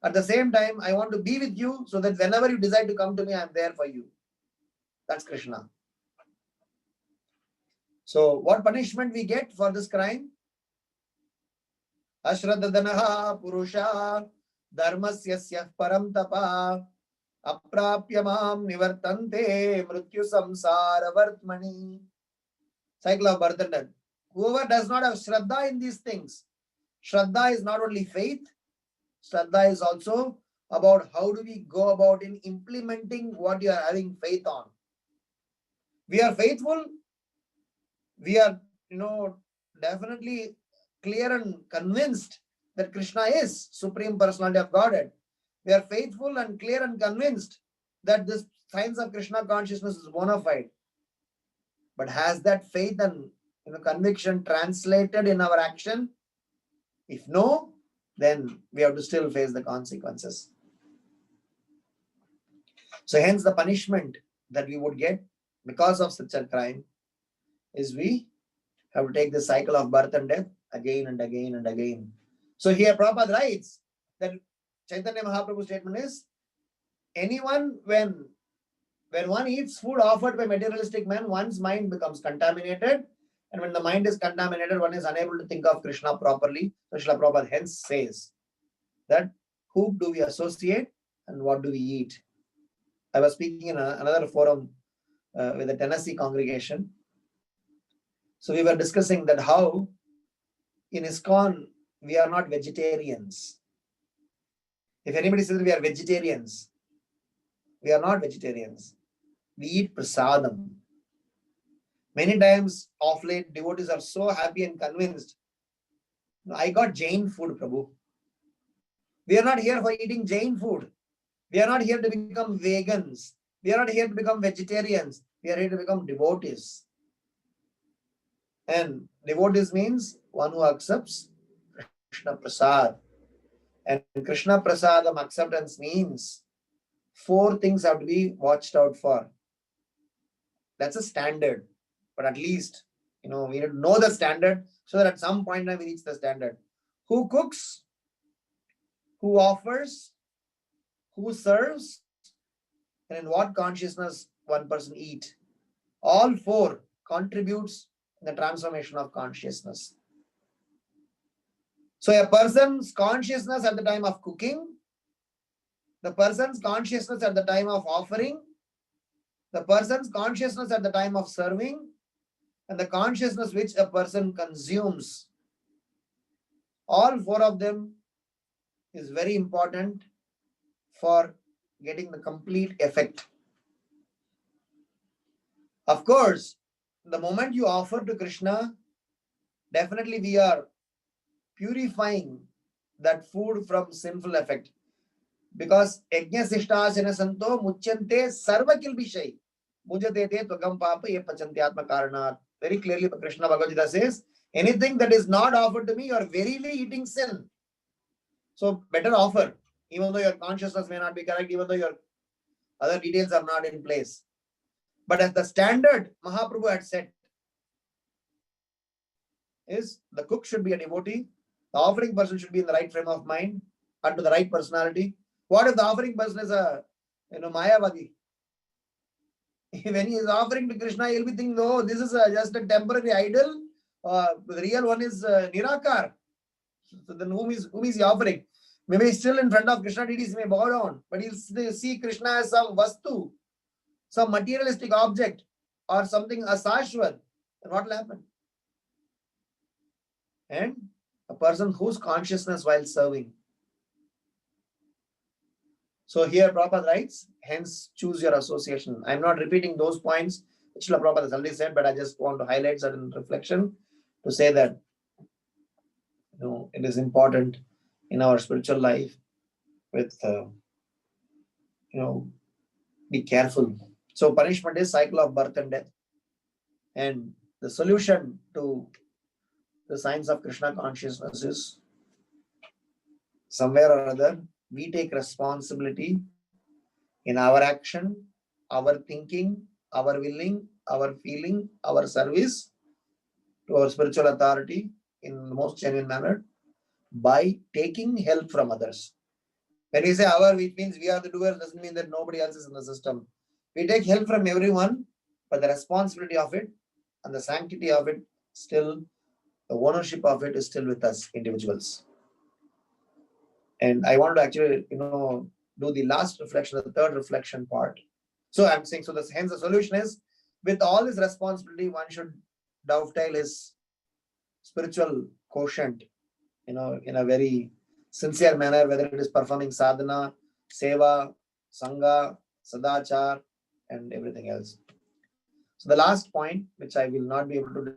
At the same time, I want to be with you so that whenever you decide to come to me, I'm there for you. That's Krishna. So what punishment we get for this crime? Ashradadanaha purusha dharmasyasya param tapa aprapyamam nivartante mrityu samsara vartmani. Cycle of birth and death. Whoever does not have Shraddha in these things, Shraddha is not only faith, Shraddha is also about how do we go about in implementing what you are having faith on. We are faithful, we are, definitely clear and convinced that Krishna is Supreme Personality of Godhead. We are faithful and clear and convinced that this science of Krishna consciousness is bona fide. But has that faith and conviction translated in our action? If no, then we have to still face the consequences. So hence the punishment that we would get because of such a crime is we have to take the cycle of birth and death again and again and again. So here Prabhupada writes that Chaitanya Mahaprabhu's statement is, anyone when one eats food offered by materialistic man, one's mind becomes contaminated. And when the mind is contaminated, one is unable to think of Krishna properly. So Srila Prabhupada hence says that who do we associate and what do we eat? I was speaking in another forum with the Tennessee congregation. So we were discussing that how in ISKCON we are not vegetarians. If anybody says we are vegetarians, we are not vegetarians. We eat prasadam. Many times of late, devotees are so happy and convinced. I got Jain food, Prabhu. We are not here for eating Jain food. We are not here to become vegans. We are not here to become vegetarians. We are here to become devotees. And devotees means one who accepts Krishna Prasad. And Krishna Prasadam acceptance means 4 things have to be watched out for. That's a standard. But at least, we need to know the standard so that at some point we reach the standard. Who cooks? Who offers? Who serves? And in what consciousness one person eat? All 4 contributes in the transformation of consciousness. So a person's consciousness at the time of cooking, the person's consciousness at the time of offering, the person's consciousness at the time of serving, and the consciousness which a person consumes. All 4 of them is very important for getting the complete effect. Of course, the moment you offer to Krishna, definitely we are purifying that food from sinful effect. Because yajna sishtasena santo muchyante sarva kilbishai mujatete tvagam papa ye pachantyatma karanat. Very clearly Krishna Bhagavad Gita says, anything that is not offered to me, you are verily eating sin. So better offer, even though your consciousness may not be correct, even though your other details are not in place. But as the standard Mahaprabhu had set is, the cook should be a devotee, the offering person should be in the right frame of mind and to the right personality. What if the offering person is a Mayavadi? When he is offering to Krishna, he'll be thinking, oh, this is just a temporary idol. The real one is Nirakar. So then whom is he offering? Maybe he's still in front of Krishna deities, he may bow down, but he'll see Krishna as some vastu, some materialistic object, or something asashwat. Then what will happen? And a person whose consciousness while serving. So here Prabhupada writes, hence choose your association. I'm not repeating those points which Prabhupada has already said, but I just want to highlight certain reflection to say that it is important in our spiritual life with be careful. So punishment is cycle of birth and death. And the solution to the science of Krishna consciousness is somewhere or other, we take responsibility in our action, our thinking, our willing, our feeling, our service to our spiritual authority in the most genuine manner by taking help from others. When we say our, it means we are the doers, doesn't mean that nobody else is in the system. We take help from everyone, but the responsibility of it and the sanctity of it still, the ownership of it is still with us individuals. And I want to actually, do the last reflection, the third reflection part. So I'm saying, hence the solution is, with all this responsibility, one should dovetail his spiritual quotient, in a very sincere manner, whether it is performing sadhana, seva, sangha, sadachar, and everything else. So the last point, which I will not be able to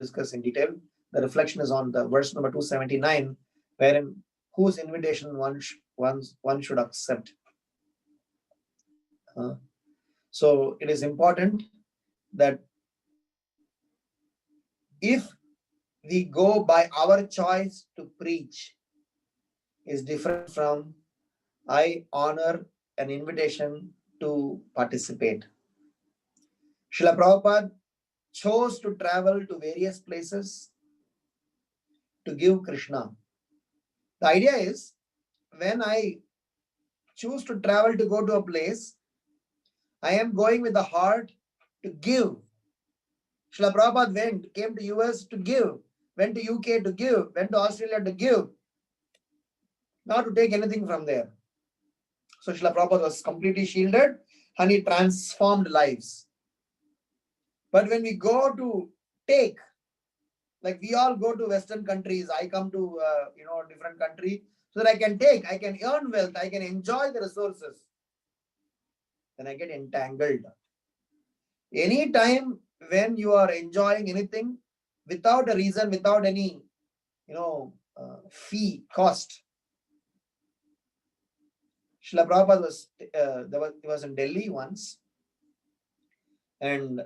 discuss in detail, the reflection is on the verse number 279, wherein whose invitation one should accept. So it is important that if we go by our choice to preach, is different from I honor an invitation to participate. Srila Prabhupada chose to travel to various places to give Krishna. The idea is, when I choose to travel to go to a place, I am going with the heart to give. Srila Prabhupada came to US to give, went to UK to give, went to Australia to give, not to take anything from there. So Srila Prabhupada was completely shielded and he transformed lives. But when we go to take, like we all go to Western countries, I come to different country so that I can take, I can earn wealth, I can enjoy the resources. Then I get entangled. Anytime when you are enjoying anything without a reason, without any fee, cost. Srila Prabhupada was in Delhi once, and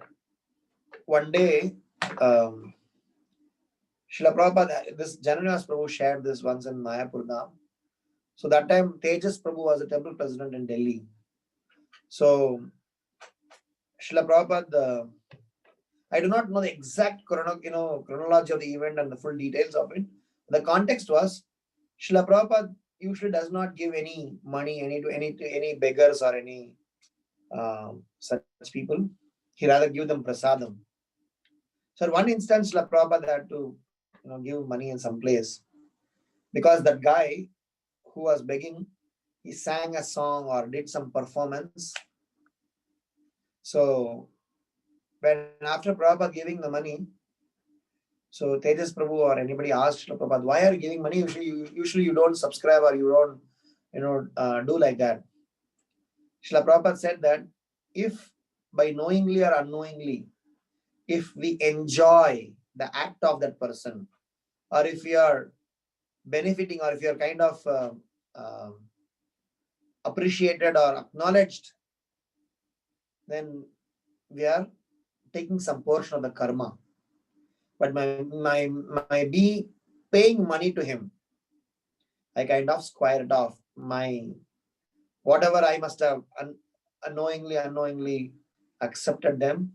one day Srila Prabhupada, this Jananiwas Prabhu shared this once in Mayapur Dham. So that time Tejas Prabhu was the temple president in Delhi. So Srila Prabhupada, I do not know the exact chronology of the event and the full details of it. The context was Srila Prabhupada usually does not give any money to any beggars or any such people. He rather give them prasadam. So at one instance, Srila Prabhupada had to give money in some place because that guy who was begging, he sang a song or did some performance. So when after Prabhupada giving the money, so Tejas Prabhu or anybody asked Srila Prabhupada, why are you giving money? Usually you don't subscribe or you don't do like that. Srila Prabhupada said that if by knowingly or unknowingly, if we enjoy the act of that person, or if we are benefiting, or if you are kind of appreciated or acknowledged, then we are taking some portion of the karma. But my be paying money to him, I kind of square it off. Whatever I must have unknowingly accepted them,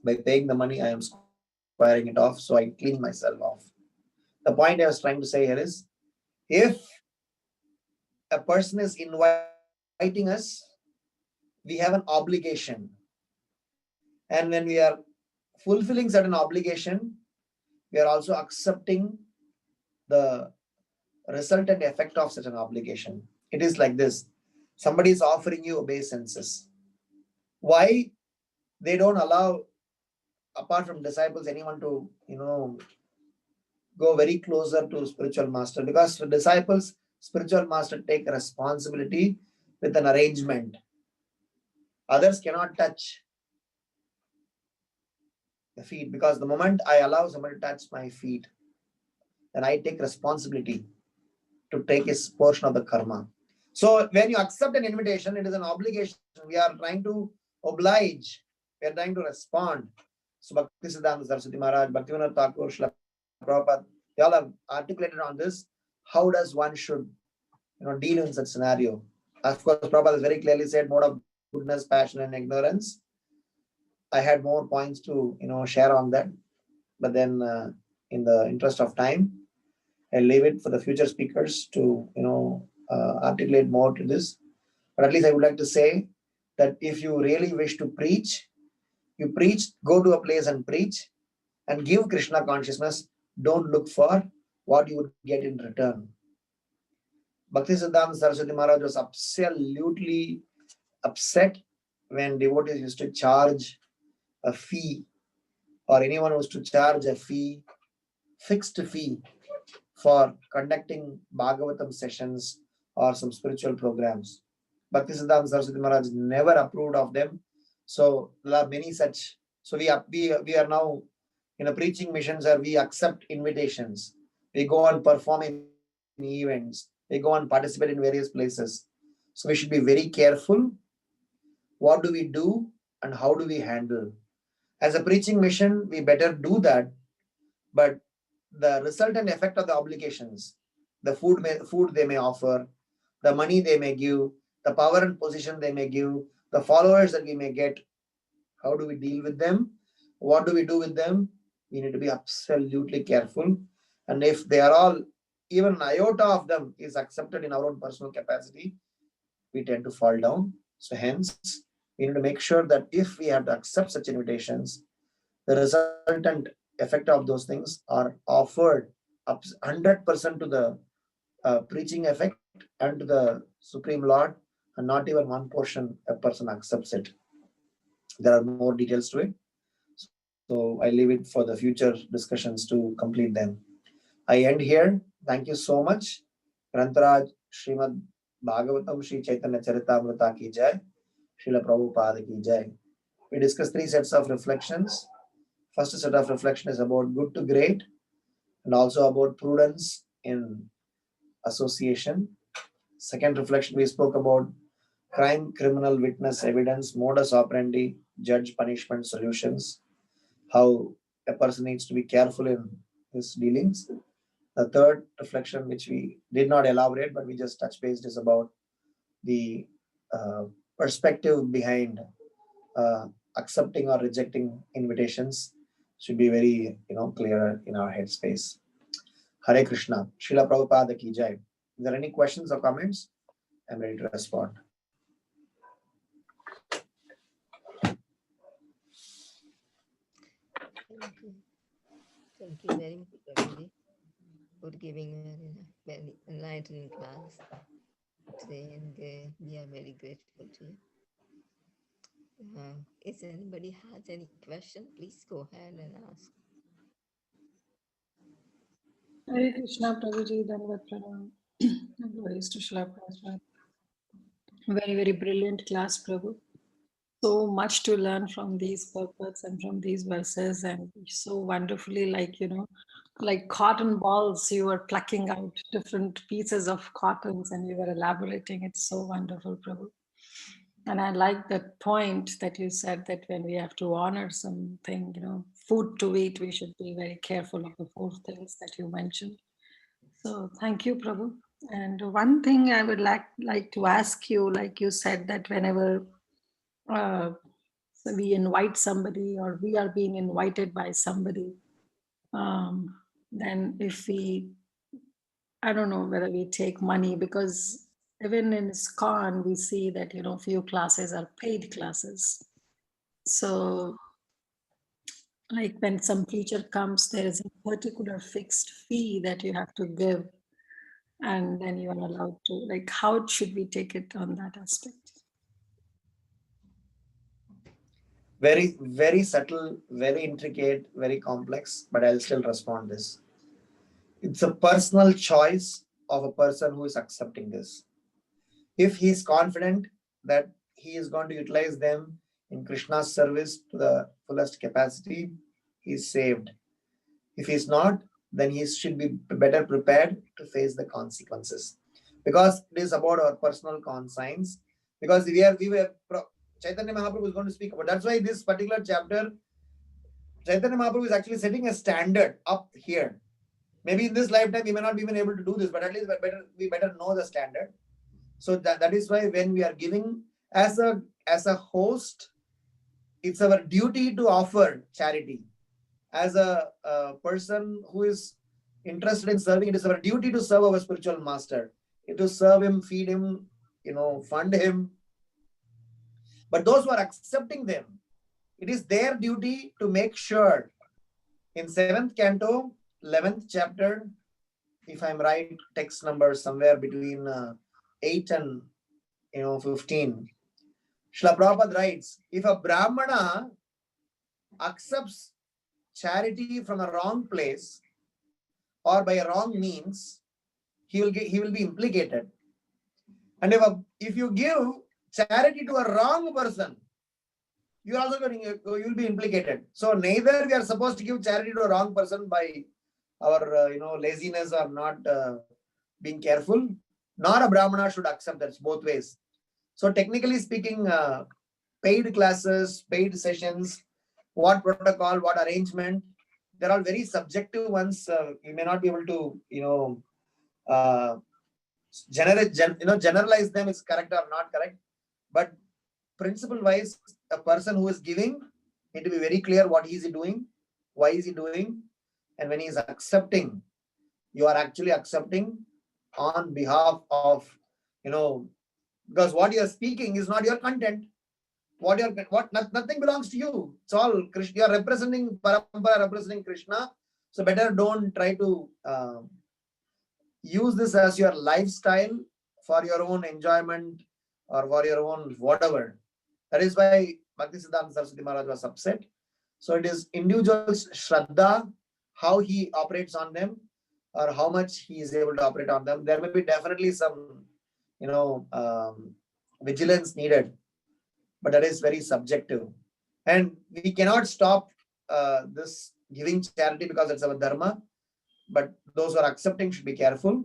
by paying the money, I am squaring it off. So I clean myself off. The point I was trying to say here is, if a person is inviting us, we have an obligation. And when we are fulfilling certain obligation, we are also accepting the resultant effect of such an obligation. It is like this. Somebody is offering you obeisances. Why they don't allow, apart from disciples, anyone to go very closer to spiritual master? Because for disciples, spiritual master take responsibility with an arrangement. Others cannot touch the feet, because the moment I allow somebody to touch my feet, then I take responsibility to take his portion of the karma. So when you accept an invitation, it is an obligation. We are trying to oblige. We are trying to respond. So Bhakti Siddhanta Saraswati Maharaj, Bhaktivinoda Thakur, Srila Prabhupada, they all have articulated on this. How does one should deal in such scenario? Of course, Prabhupada has very clearly said mode of goodness, passion, and ignorance. I had more points to share on that, but then in the interest of time, I'll leave it for the future speakers to articulate more to this. But at least I would like to say that if you really wish to preach, you preach, go to a place and preach, and give Krishna consciousness. Don't look for what you would get in return. Bhakti Siddhanta Saraswati Maharaj was absolutely upset when devotees used to charge a fee, or anyone was to charge a fee, fixed fee, for conducting Bhagavatam sessions or some spiritual programs. Bhakti Siddhanta Saraswati Maharaj never approved of them. So there are many such. So we are now in a preaching missions where we accept invitations. We go and perform in events. We go and participate in various places. So we should be very careful. What do we do and how do we handle? As a preaching mission, we better do that. But the result and effect of the obligations, the food they may offer, the money they may give, the power and position they may give, the followers that we may get. How do we deal with them? What do we do with them? We need to be absolutely careful. And if they are all, even an iota of them is accepted in our own personal capacity, we tend to fall down. So hence, we need to make sure that if we have to accept such invitations, the resultant effect of those things are offered up 100% to the preaching effect and to the Supreme Lord, and not even one portion a person accepts it. There are more details to it. So I leave it for the future discussions to complete them. I end here. Thank you so much. Grantaraj Srimad Bhagavatam Sri Chaitanya Charitamrita ki jai. Srila Prabhupada ki jai. We discussed 3 sets of reflections. First set of reflection is about good to great and also about prudence in association. Second reflection, we spoke about crime, criminal, witness, evidence, modus operandi, judge, punishment, solutions, how a person needs to be careful in his dealings. The third reflection, which we did not elaborate, but we just touch based, is about the perspective behind accepting or rejecting invitations. Should be very clear in our headspace. Hare Krishna. Srila Prabhupada ki jai. Is there any questions or comments? I'm ready to respond. Thank you very much, Prabhuji, for giving a very enlightening class today, and we are very grateful to you. If anybody has any question, please go ahead and ask. Hare Krishna, Prabhuji, Dhanavad Pranam. Glories to Srila Prabhupada. Very, very brilliant class, Prabhu. So much to learn from these purports and from these verses, and so wonderfully, like cotton balls, you were plucking out different pieces of cottons and you were elaborating. It's so wonderful, Prabhu. And I like that point that you said that when we have to honor something, food to eat, we should be very careful of the 4 things that you mentioned. So thank you, Prabhu. And one thing I would like to ask you, like you said that whenever we invite somebody or we are being invited by somebody, then if I don't know whether we take money, because even in ISKCON, we see that, few classes are paid classes. So like when some teacher comes, there is a particular fixed fee that you have to give, and then you are allowed to, like, how should we take it on that aspect? Very, very subtle, very intricate, very complex, but I'll still respond this. It's a personal choice of a person who is accepting this. If he is confident that he is going to utilize them in Krishna's service to the fullest capacity, he is saved. If he is not, then he should be better prepared to face the consequences. Because it is about our personal conscience. Because Chaitanya Mahaprabhu is going to speak about. That's why this particular chapter, Chaitanya Mahaprabhu is actually setting a standard up here. Maybe in this lifetime we may not be even able to do this, but at least we better know the standard. So that is why when we are giving as a host, it's our duty to offer charity. As a person who is interested in serving, it is our duty to serve our spiritual master, to serve him, feed him, fund him. But those who are accepting them, it is their duty to make sure in 7th canto, 11th chapter, if I'm right, text number somewhere between 8 and 15. Srila Prabhupada writes, if a Brahmana accepts charity from a wrong place or by a wrong means, he will be implicated. And if you give charity to a wrong person, you will be implicated. So neither we are supposed to give charity to a wrong person by our laziness or not being careful, nor a Brahmana should accept that. It's both ways. So technically speaking, paid classes, paid sessions, what protocol, what arrangement, they're all very subjective ones. You may not be able to generalize them is correct or not correct, but principle wise, a person who is giving need to be very clear what is he doing, why is he doing, and when he is accepting, you are actually accepting on behalf of, because what you are speaking is not your content. Nothing belongs to you. It's all Krishna. You are representing Parampara, representing Krishna. So better don't try to use this as your lifestyle for your own enjoyment or for your own whatever. That is why Bhaktisiddhanta Saraswati Maharaj was upset. So it is individual's Shraddha, how he operates on them, or how much he is able to operate on them. There may be definitely some, vigilance needed, but that is very subjective. And we cannot stop this giving charity because it's our dharma, but those who are accepting should be careful.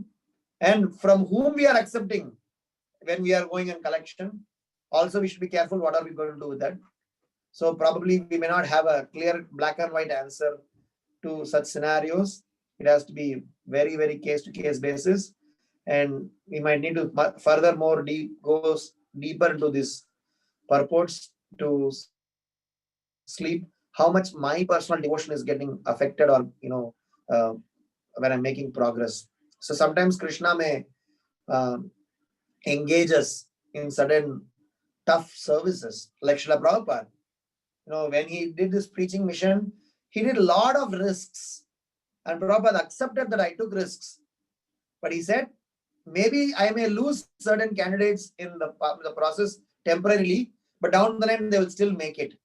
And from whom we are accepting when we are going in collection, also we should be careful what are we going to do with that. So probably we may not have a clear black and white answer to such scenarios. It has to be very, very case to case basis. And we might need to furthermore go deeper into this purports to sleep, how much my personal devotion is getting affected or, uh, when I'm making progress. So sometimes Krishna may uh, engage us in certain tough services, like Srila Prabhupada. When he did this preaching mission, he did a lot of risks. And Prabhupada accepted that I took risks. But he said, maybe I may lose certain candidates in the process temporarily, but down the line they will still make it.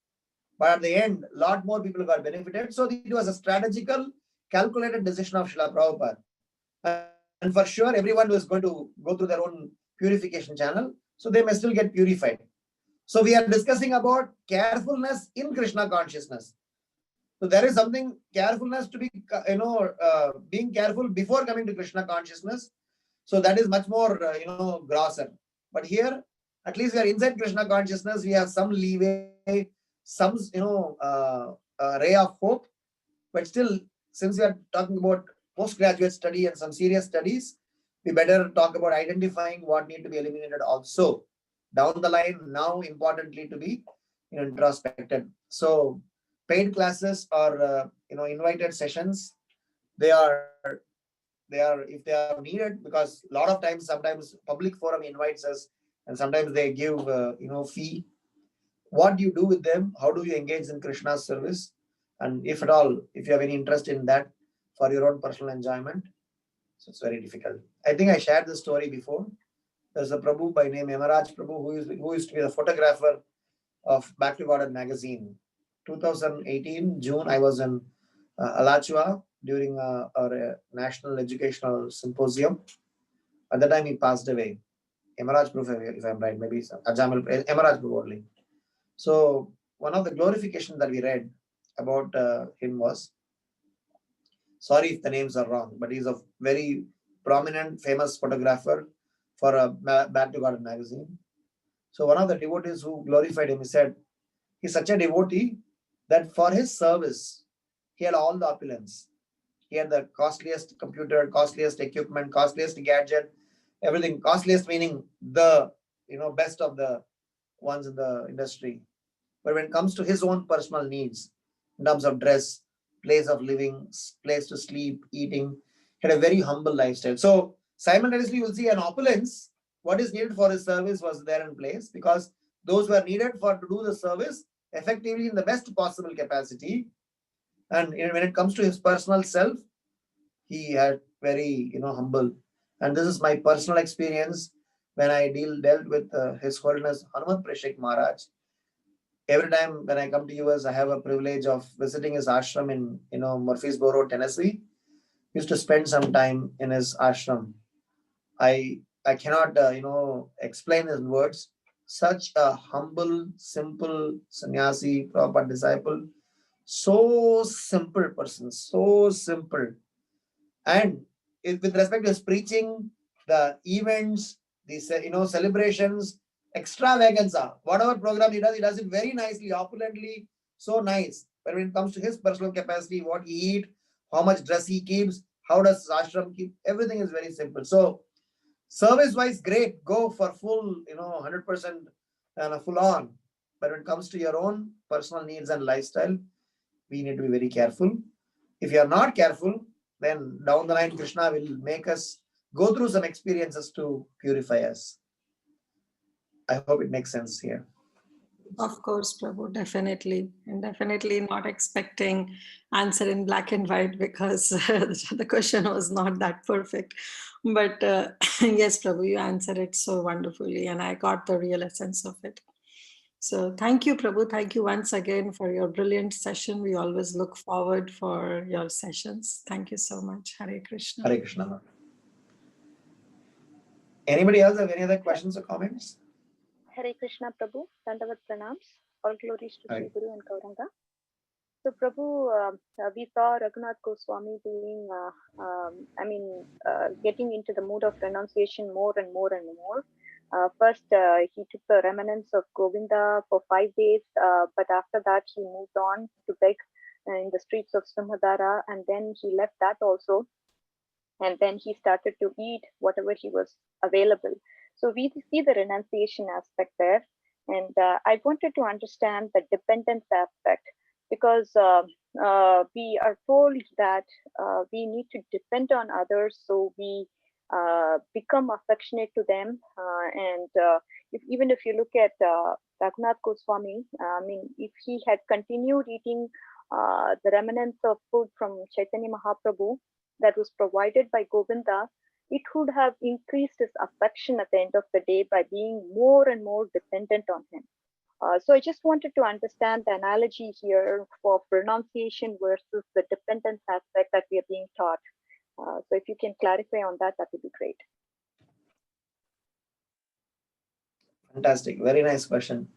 But at the end, a lot more people got benefited. So it was a strategical, calculated decision of Srila Prabhupada. And for sure, everyone was going to go through their own purification channel. So they may still get purified. So we are discussing about carefulness in Krishna consciousness. So there is something carefulness to be, being careful before coming to Krishna consciousness. So that is much more, grosser. But here, at least we are inside Krishna consciousness. We have some leeway, some, ray of hope. But still, since we are talking about postgraduate study and some serious studies, we better talk about identifying what need to be eliminated also down the line. Now, importantly, to be introspected. So paid classes or invited sessions, they are if they are needed, because a lot of times sometimes public forum invites us and sometimes they give fee. What do you do with them? How do you engage in Krishna's service? And if at all, if you have any interest in that for your own personal enjoyment, so it's very difficult. I think I shared this story before. There's a Prabhu by name Emaraj Prabhu who used to be the photographer of Back to Godhead magazine. 2018 June, I was in Alachua during our national educational symposium. At the time, he passed away. Emaraj Prabhu, if I'm right, maybe Ajamil Emaraj Prabhu only. So one of the glorifications that we read about him was, sorry if the names are wrong, but he's a very prominent, famous photographer for a Back to Godhead magazine. So one of the devotees who glorified him, he said, he's such a devotee that for his service, he had all the opulence. He had the costliest computer, costliest equipment, costliest gadget, everything. Costliest meaning the best of the ones in the industry. But when it comes to his own personal needs, in terms of dress, place of living, place to sleep, eating, he had a very humble lifestyle. So simultaneously, you will see an opulence. What is needed for his service was there in place, because those were needed to do the service effectively in the best possible capacity. And when it comes to his personal self, he had very humble. And this is my personal experience when I dealt with His Holiness Hanumat Prashik Maharaj. Every time when I come to US, I have a privilege of visiting his ashram in Murfreesboro, Tennessee. Used to spend some time in his ashram. I cannot explain his words. Such a humble, simple sannyasi, proper disciple. So simple person, so simple. And with respect to his preaching, the events, the celebrations, extravaganza, whatever program he does it very nicely, opulently, so nice. But when it comes to his personal capacity, what he eat, how much dress he keeps, how does ashram keep, everything is very simple. So Service-wise, great. Go for full, 100% and full on. But when it comes to your own personal needs and lifestyle, we need to be very careful. If you are not careful, then down the line, Krishna will make us go through some experiences to purify us. I hope it makes sense here. Of course, Prabhu, definitely. And definitely not expecting answer in black and white because the question was not that perfect. But yes, Prabhu, you answered it so wonderfully and I got the real essence of it. So thank you, Prabhu. Thank you once again for your brilliant session. We always look forward for your sessions. Thank you so much. Hare Krishna. Hare Krishna. Anybody else have any other questions or comments? Hare Krishna, Prabhu. Dandavat pranams. All glories to Hi. Sri Guru and Gauranga. So, Prabhu, we saw Raghunath Goswami being, getting into the mood of renunciation more and more and more. First, he took the remnants of Govinda for 5 days, but after that, he moved on to beg in the streets of Simhadara, and then he left that also. And then he started to eat whatever he was available. So we see the renunciation aspect there. And I wanted to understand the dependence aspect because we are told that we need to depend on others. So we become affectionate to them. Even if you look at Raghunath Goswami, if he had continued eating the remnants of food from Chaitanya Mahaprabhu that was provided by Govinda, it would have increased his affection at the end of the day by being more and more dependent on him. So I just wanted to understand the analogy here for renunciation versus the dependence aspect that we are being taught. So if you can clarify on that, that would be great. Fantastic. Very nice question.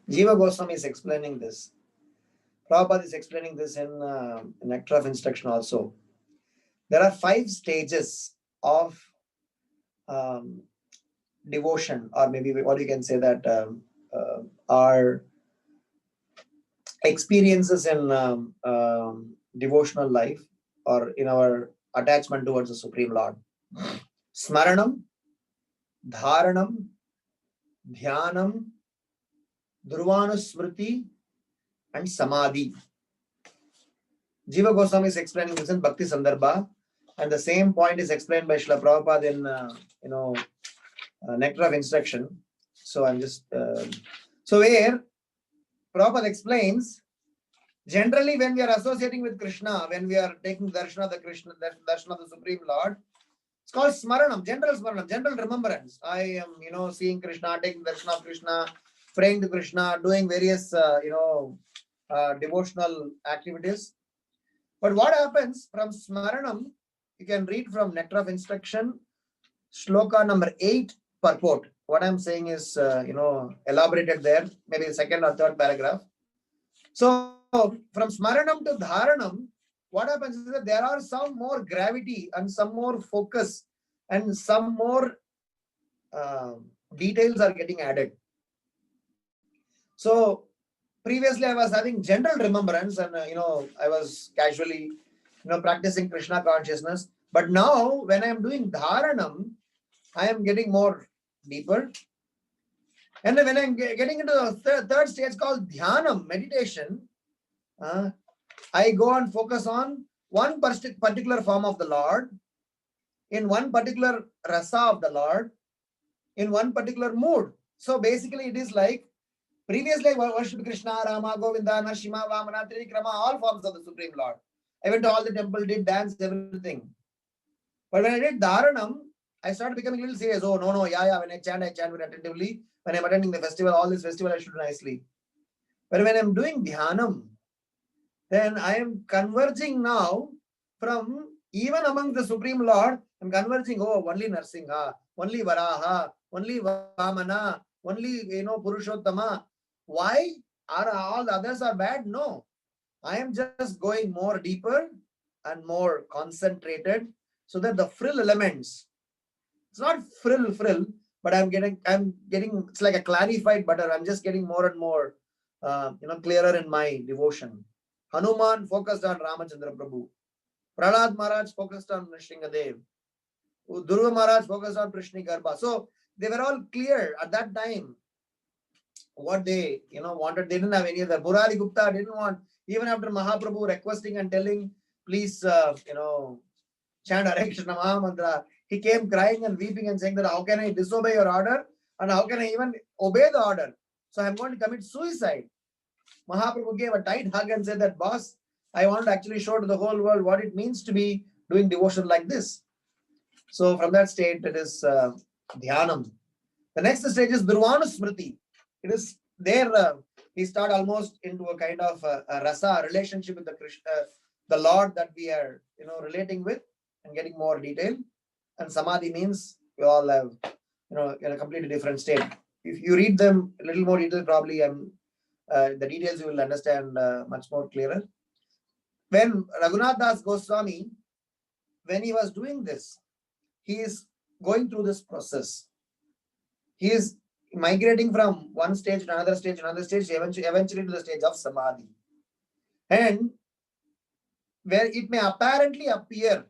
Jiva Goswami is explaining this. Prabhupada is explaining this in Nectar of Instruction also. There are 5 stages of devotion, or maybe what you can say that our experiences in devotional life or in our attachment towards the Supreme Lord. Smaranam, Dharanam, Dhyanam, Dhruvanusmriti, and Samadhi. Jiva Goswami is explaining this in Bhakti Sandarbha, and the same point is explained by Srila Prabhupada in Nectar of Instruction. So I'm just so where Prabhupada explains, generally when we are associating with Krishna, when we are taking darshan of the Krishna, darshan of the Supreme Lord, it's called smaranam, general remembrance. I am seeing Krishna, taking darshan of Krishna, praying to Krishna, doing various devotional activities. But what happens from smaranam, you can read from Nectar of Instruction, shloka number 8, purport. What I'm saying is, elaborated there, maybe the 2nd or 3rd paragraph. So from smaranam to dharanam, what happens is that there are some more gravity and some more focus and some more details are getting added. So previously I was having general remembrance and, I was casually, practicing Krishna consciousness. But now when I am doing dharanam, I am getting more deeper. And then when I'm getting into the third stage called dhyanam, meditation, I go and focus on one particular form of the Lord, in one particular rasa of the Lord, in one particular mood. So basically it is like, previously I worshipped Krishna, Rama, Govinda, Narasimha, Vamana, Trivikrama, all forms of the Supreme Lord. I went to all the temple, did dance, everything. But when I did dharanam, I started becoming a little serious. Oh, no, when I chant very attentively. When I'm attending the festival, all this festival, I should do nicely. But when I'm doing dhyanam, then I am converging now from, even among the Supreme Lord, I'm converging, only Narsingha, only Varaha, only Vamana, only, Purushottama. Why? Are all the others are bad? No. I am just going more deeper and more concentrated so that the frill elements, it's not frill, but I'm getting, it's like a clarified butter. I'm just getting more and more, clearer in my devotion. Hanuman focused on Ramachandra Prabhu. Prahlad Maharaj focused on Nrsingadev. Dhruva Maharaj focused on Prishni Garbha. So they were all clear at that time what they wanted. They didn't have any other. Murari Gupta didn't want, even after Mahaprabhu requesting and telling, please chant Hare Krishna Mahamantra, he came crying and weeping and saying that how can I disobey your order and how can I even obey the order? So I'm going to commit suicide. Mahaprabhu gave a tight hug and said that, boss, I want to actually show to the whole world what it means to be doing devotion like this. So from that state, it is Dhyanam. The next stage is Durvana Smriti. It is there, we start almost into a kind of a rasa, relationship with the Krishna, the Lord that we are, relating with and getting more detail. And Samadhi means we all have, in a completely different state. If you read them a little more detail, probably the details you will understand much more clearer. When Raghunath Das Goswami, when he was doing this, he is going through this process. He is migrating from one stage to another stage, eventually to the stage of Samadhi. And where it may apparently appear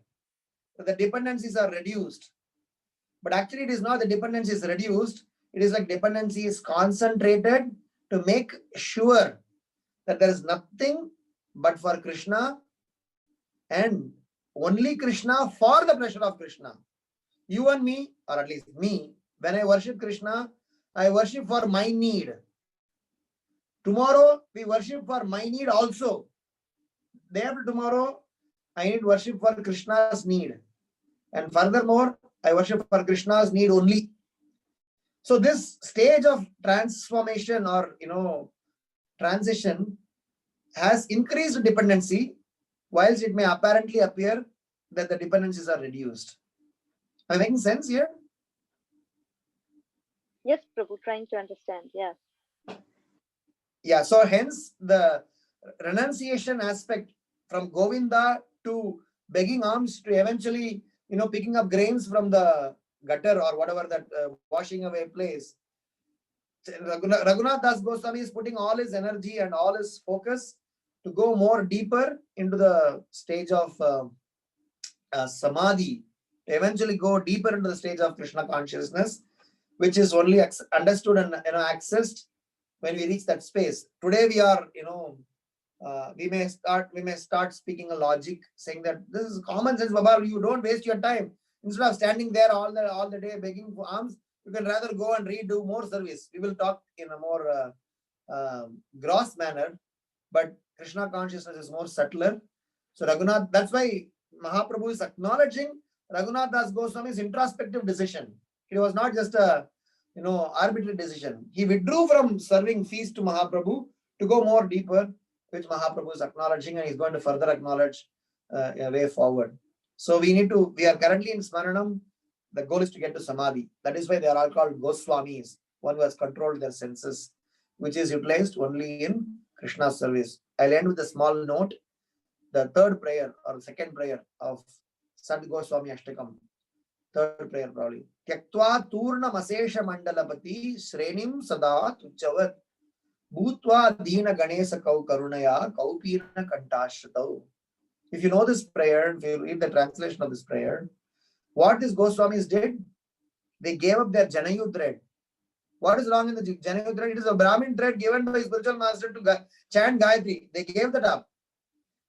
that the dependencies are reduced, but actually it is not the dependency is reduced. It is like dependency is concentrated to make sure that there is nothing but for Krishna and only Krishna for the pleasure of Krishna. You and me, or at least me, when I worship Krishna, I worship for my need. Tomorrow, we worship for my need also. Day after tomorrow, I need worship for Krishna's need. And furthermore, I worship for Krishna's need only. So this stage of transformation or, transition has increased dependency, whilst it may apparently appear that the dependencies are reduced. Am I making sense here? Yes, Prabhu, trying to understand. Yeah. Yeah, so hence the renunciation aspect from Govinda to begging alms to eventually, picking up grains from the gutter or whatever that washing away place. Raghunath Das Goswami is putting all his energy and all his focus to go more deeper into the stage of Samadhi, to eventually go deeper into the stage of Krishna consciousness, which is only understood and accessed when we reach that space. Today we are, we may start speaking a logic, saying that this is common sense, Baba. You don't waste your time. Instead of standing there all the day begging for alms, you can rather go and do more service. We will talk in a more gross manner, but Krishna consciousness is more subtler. So Raghunath, that's why Mahaprabhu is acknowledging Raghunath Das Goswami's introspective decision. It was not just a arbitrary decision. He withdrew from serving feast to Mahaprabhu to go more deeper, which Mahaprabhu is acknowledging, and he's going to further acknowledge a way forward. So we are currently in Smaranam. The goal is to get to Samadhi. That is why they are all called Goswamis, one who has controlled their senses, which is utilized only in Krishna's service. I'll end with a small note. The third prayer or second prayer of Sant Goswami Ashtakam. Third prayer probably. Tyaktva turna masesha mandalapati shrenim sada tuchavat bhutva dina ganesa kau karunaya kaupirna kantashratau. If you know this prayer, if you read the translation of this prayer, what these Goswamis did, they gave up their Janayu thread. What is wrong in the Janayu thread? It is a Brahmin thread given by spiritual master to chant Gayatri. They gave that up.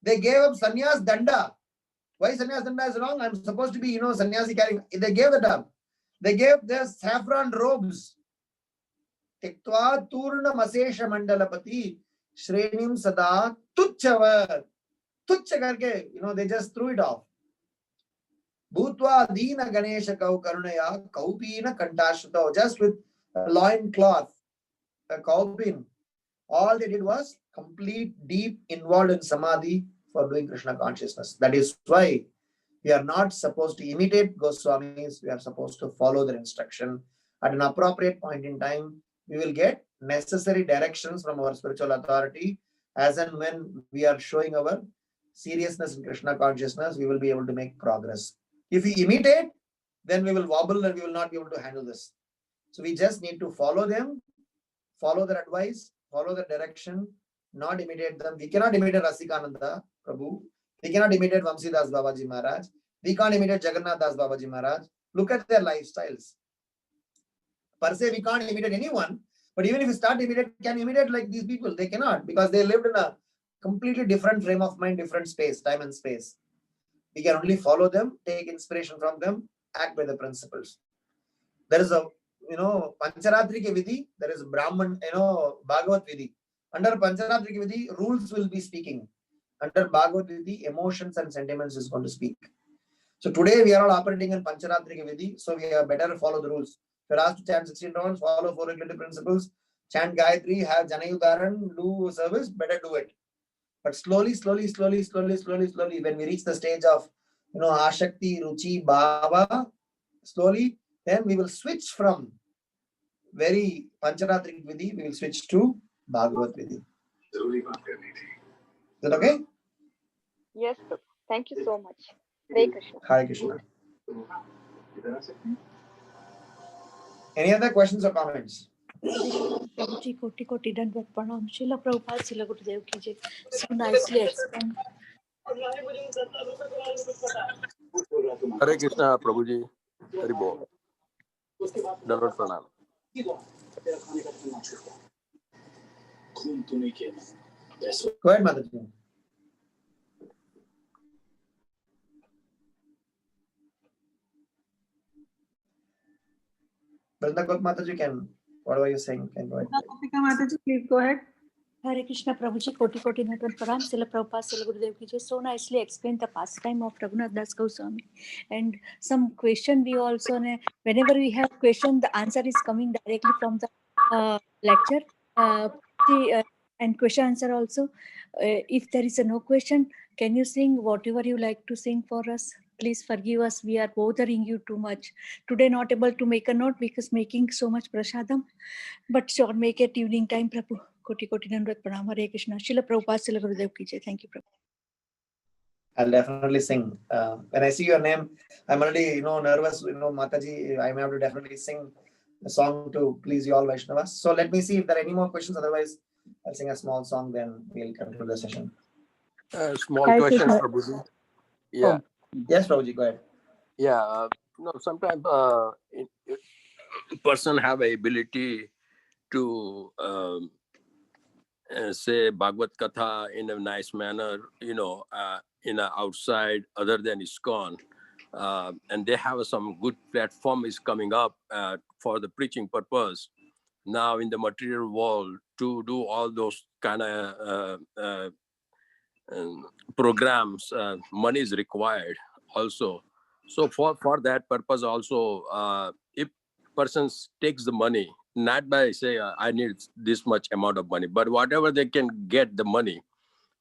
They gave up Sannyas Danda. Why Sannyas Danda is wrong? I'm supposed to be, Sannyasi carrying. They gave that up. They gave their saffron robes. Tiktva turna masesha mandalapati shrenim sada tuchava. Tucha karke, they just threw it off. Bhutva dina ganesha kau karunaya kaupina kantashrato. Just with a loin cloth, a kaupin. All they did was complete, deep, involved in Samadhi for doing Krishna consciousness. That is why we are not supposed to imitate Goswamis. We are supposed to follow their instruction. At an appropriate point in time, we will get necessary directions from our spiritual authority. As and when we are showing our seriousness in Krishna consciousness, we will be able to make progress. If we imitate, then we will wobble and we will not be able to handle this. So we just need to follow them, follow their advice, follow their direction, not imitate them. We cannot imitate Rasikananda Prabhu. We cannot imitate Vamsi Das Babaji Maharaj. We can't imitate Jagannath Das Babaji Maharaj. Look at their lifestyles. Per se, we can't imitate anyone, but even if we start imitate, can imitate like these people? They cannot, because they lived in a completely different frame of mind, different space, time and space. We can only follow them, take inspiration from them, act by the principles. There is a, Pancharatri ke Vidhi, there is Brahman, Bhagavat Vidhi. Under Pancharatri ke Vidhi, rules will be speaking. Under Bhagavat Vidhi, emotions and sentiments is going to speak. So today we are all operating in Pancharatri ke Vidhi, so we are better follow the rules. If you're asked to chant 16 rounds, follow 4 regulative principles, chant Gayatri, have Janayudaran, do service, better do it. But slowly, when we reach the stage of, Ashakti, Ruchi, Bhava, slowly, then we will switch from very Pancharatrik Vidhi, we will switch to Bhagavat Vidhi. Is that okay? Yes, Prabhu. Thank you so much. Hare Krishna. Hare Krishna. Any other questions or comments? Prabhuji, koti koti dandavat pranam. Srila Prabhupada, Srila Gurudev ki jai. So nicely explained. Hare Krishna, Prabhuji. Hari Bol. Dandavat pranam. Go ahead, Mataji. Vrindakot Mataji can, whatever you're saying, can go ahead. Mataji, please go ahead. Hare Krishna, Prabhuji, koti koti dandavat pranam. Srila Prabhupada, Srila Gurudev ki jai. So nicely explained the pastime of Raghunath Das Goswami. And some question we also, whenever we have question, the answer is coming directly from the lecture. And question answer also. If there is no question, can you sing whatever you like to sing for us? Please forgive us. We are bothering you too much. Today not able to make a note because making so much prasadam. But sure, make it evening time, Prabhu. Koti koti dandavat pranam. Hare Krishna. Srila Prabhupada, Srila Gurudev ki jai. Thank you, Prabhu. I'll definitely sing. When I see your name, I'm already, nervous. Mataji, I may have to definitely sing a song to please you all Vaishnavas. So let me see if there are any more questions. Otherwise, I'll sing a small song. Then we'll conclude the session. Small question, Prabhuji. Yeah. Yes, Prabhuji, go ahead. Yeah. Sometimes person have a ability to say Bhagavad Katha in a nice manner, in a outside other than ISKCON. And they have some good platform is coming up for the preaching purpose. Now in the material world, to do all those kind of programs, money is required also. So for that purpose also, if person takes the money, not by say I need this much amount of money, but whatever they can get the money,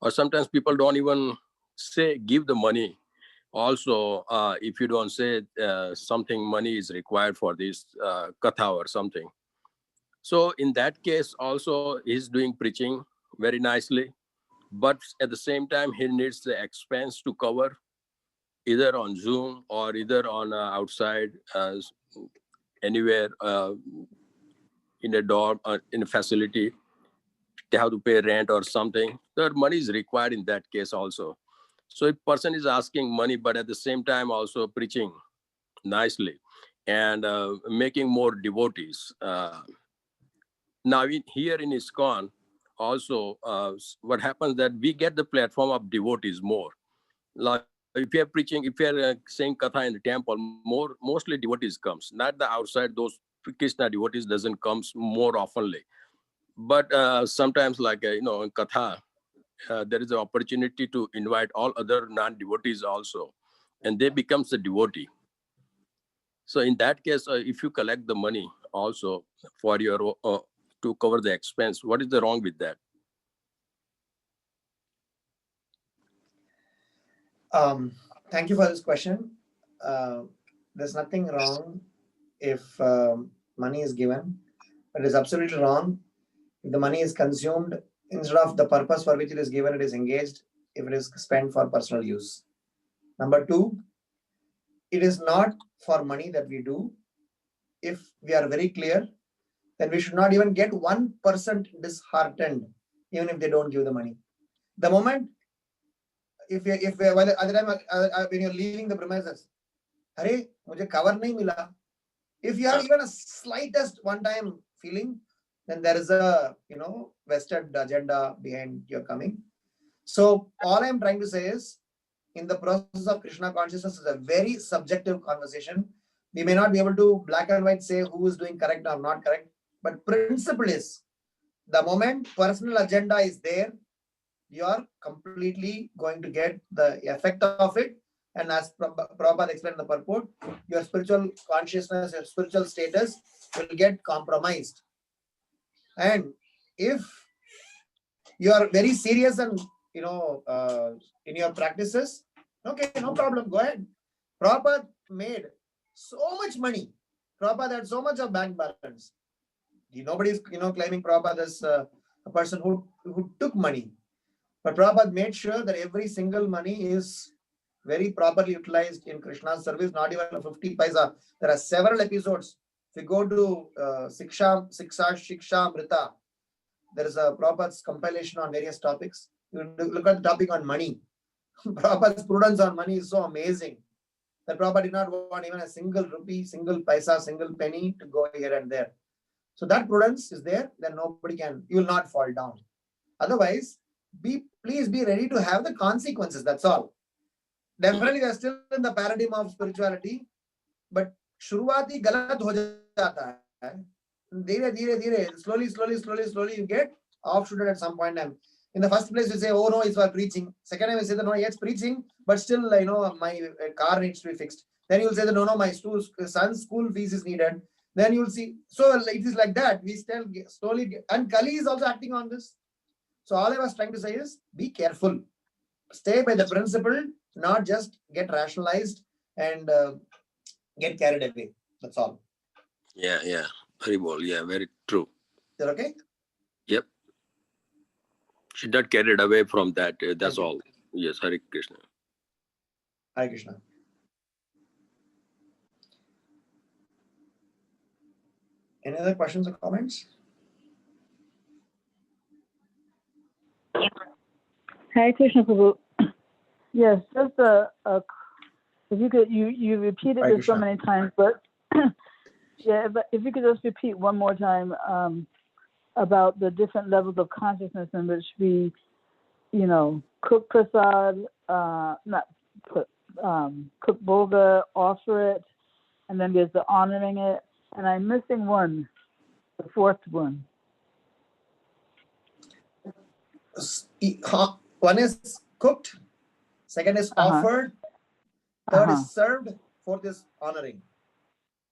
or sometimes people don't even say give the money. Also, if you don't say something money is required for this katha or something. So in that case also he's doing preaching very nicely, but at the same time he needs the expense to cover either on Zoom or either on outside anywhere in a dorm in a facility. They have to pay rent or something. The money is required in that case also. So if person is asking money, but at the same time also preaching nicely and making more devotees. Now here in ISKCON also, what happens that we get the platform of devotees more. Like if you are preaching, if you are saying katha in the temple, mostly devotees comes. Not the outside, those Krishna devotees doesn't comes more oftenly. But sometimes like, in katha, there is an opportunity to invite all other non-devotees also. And they becomes a devotee. So in that case, if you collect the money also for your to cover the expense, what is the wrong with that? Thank you for this question. There's nothing wrong if money is given. It is absolutely wrong if the money is consumed instead of the purpose for which it is given, it is engaged, if it is spent for personal use. Number two, it is not for money that we do. If we are very clear, then we should not even get 1% disheartened, even if they don't give the money. The moment, when you're leaving the premises, Arey, mujhe cover nahi mila. If you have even a slightest one-time feeling, then there is a vested agenda behind your coming. So all I'm trying to say is, in the process of Krishna consciousness is a very subjective conversation. We may not be able to black and white say who is doing correct or not correct, but principle is, the moment personal agenda is there, you are completely going to get the effect of it. And as Prabhupada explained in the purport, your spiritual consciousness, your spiritual status will get compromised. And if you are very serious and in your practices, okay, no problem, go ahead. Prabhupada made so much money. Prabhupada had so much of bank balance. Nobody's claiming Prabhupada as a person who took money. But Prabhupada made sure that every single money is very properly utilized in Krishna's service, not even a 50 paisa. There are several episodes. If you go to Shiksha Amrita, there is a Prabhupada's compilation on various topics. You look at the topic on money. Prabhupada's prudence on money is so amazing that Prabhupada did not want even a single rupee, single paisa, single penny to go here and there. So that prudence is there, then you will not fall down. Otherwise, please be ready to have the consequences. That's all. Definitely, we are still in the paradigm of spirituality, but शुरुआती गलत हो जाता है. धीरे, slowly, you get offshooted at some point. In the first place, you say, oh no, it's for preaching. Second time, you say that no, it's preaching, but still, my car needs to be fixed. Then you will say that no, my son's school fees is needed. Then you will see. So it is like that. We still slowly, and Kali is also acting on this. So all I was trying to say is, be careful. Stay by the principle, not just get rationalized and get carried away. That's all. Yeah. Very well. Yeah, very true. Is that okay? Yep. Should not carried away from that. That's all. Yes, Hare Krishna. Hare Krishna. Any other questions or comments? Hare Krishna, Prabhu. Yes, just if you could, you repeated Hare this so Krishna. many times, but yeah, but if you could just repeat one more time about the different levels of consciousness in which we, cook prasad, cook bhoga, offer it, and then there's the honoring it, and I'm missing one, the fourth one. One is cooked, second is offered, third is served, fourth is honoring.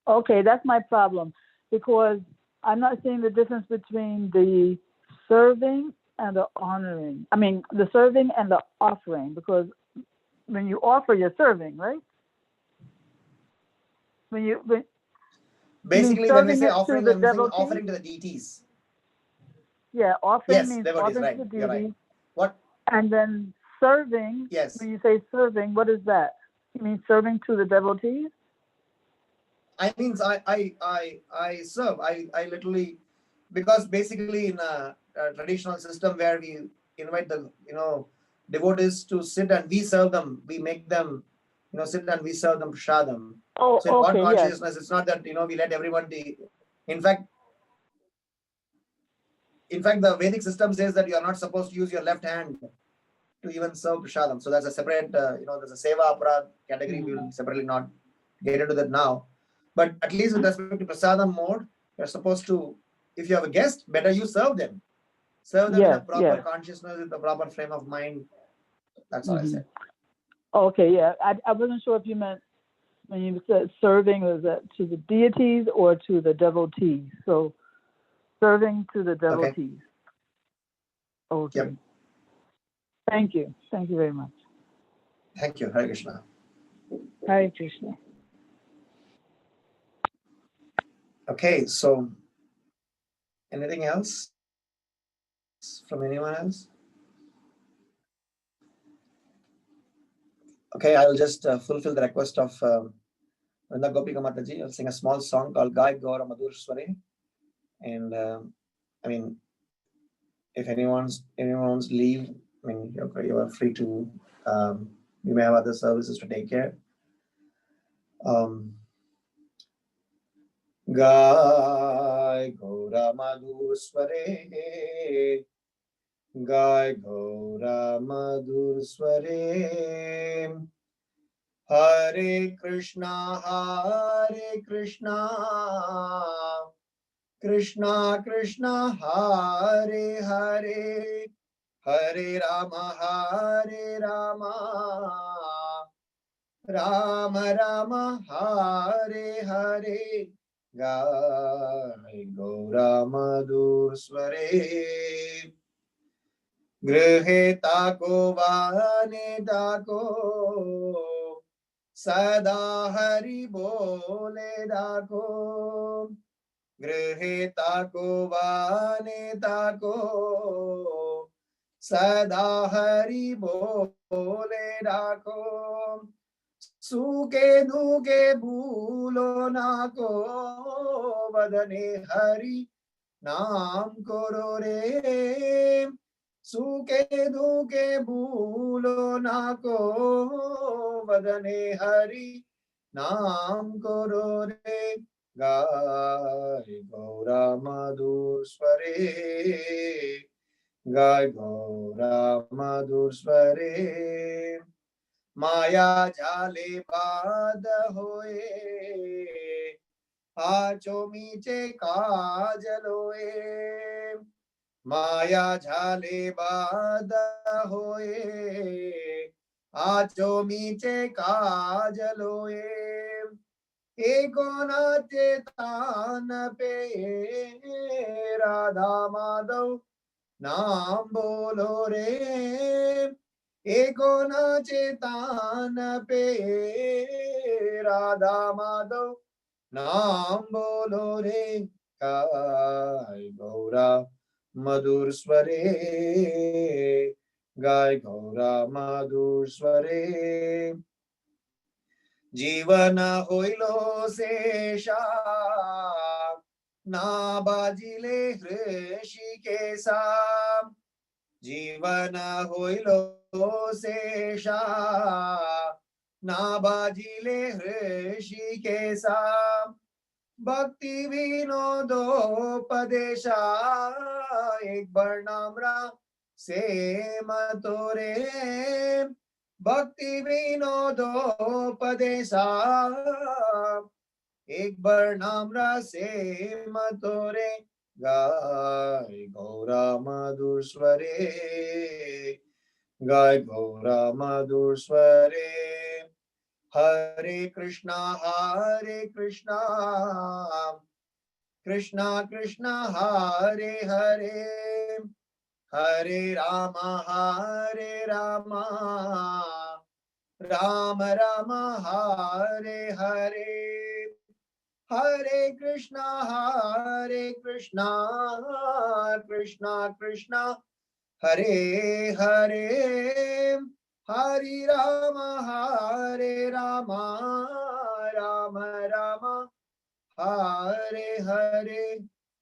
Okay, that's my problem, because I'm not seeing the difference between the serving and the honoring. I mean, the serving and the offering, because when you offer, you're serving, right? Basically, when we say offering, I'm saying devotee? offering to the deities. Yeah, offering Yes, means devotees, offering right. to the You're deity. right. What? And then serving, Yes. when you say serving, what is that? You mean serving to the devotees? I mean, I serve. I literally, because basically in a traditional system where we invite the devotees to sit and we serve them, we make them sit and we serve them prashadam. Oh, so in okay, one yes. consciousness, it's not that we let everyone in fact the Vedic system says that you are not supposed to use your left hand to even serve prashadam. So that's a separate there's a seva aparad category. We will separately not get into that now. But at least with respect to prasadam mode, you're supposed to, if you have a guest, better you serve them. Serve them in a proper consciousness, with a proper frame of mind. That's all I said. Okay, yeah. I wasn't sure if you meant when you said serving, was that to the deities or to the devotees? So serving to the devotees. Okay. Yep. Thank you. Thank you very much. Thank you. Hare Krishna. Hare Krishna. Okay, so anything else from anyone else? Okay, I will just fulfill the request of Vrinda Gopika Mataji. I'll sing a small song called Gai Gaura Madhur Sware. And I mean, if anyone's leave, I mean, you are free to, you may have other services to take care. Gai Gaura Madhur Sware, Gai Gaura Madhur Sware. Hare Krishna, Krishna Krishna, Hare Hare, Hare Rama, Rama Rama, Hare Hare. Gai Gaura Madhur Sware. Grihe tako vane tako, Sada Hari Bole Dako. Grihe tako vane tako, Sada Hari Bole Dako. Suke duke bhulo nako, Vadane Hari Naam koro re. Suke duke bhulo nako, Vadane Hari Naam koro re. Gai Gaura Madhur Sware, Gai Gaura Madhur Sware. Maya jale bad hoye, आचो मीचे काजलोए. माया झाले बाद होए, आचो मीचे काजलोए. एको नाचे तान पे, राधा माधव नाम बोलो रे. एको नाचे तान पे, राधा माधव नाम बोलो रे. गाय गौरा मधुर स्वरे, गाय गौरा मधुर स्वरे. जीवन होइलो शेषा, ना बाजिले हृषिकेशा. जीवन होइलो शेषा, ना बाजिले हृषिकेशा. भक्ति विनोदोपदेशा, एक वर्णाम्रा से मतोरे. भक्ति विनोदोपदेशा, एक वर्णाम्रा से मतोरे. गाय गौरा मधुर स्वरे, गाय गौरा मधुर स्वरे. हरे कृष्णा, कृष्णा कृष्णा, हरे हरे, हरे रामा, राम राम, हरे हरे. हरे कृष्णा, कृष्णा कृष्णा, हरे हरे. हरे राम, राम राम, हरे हरे.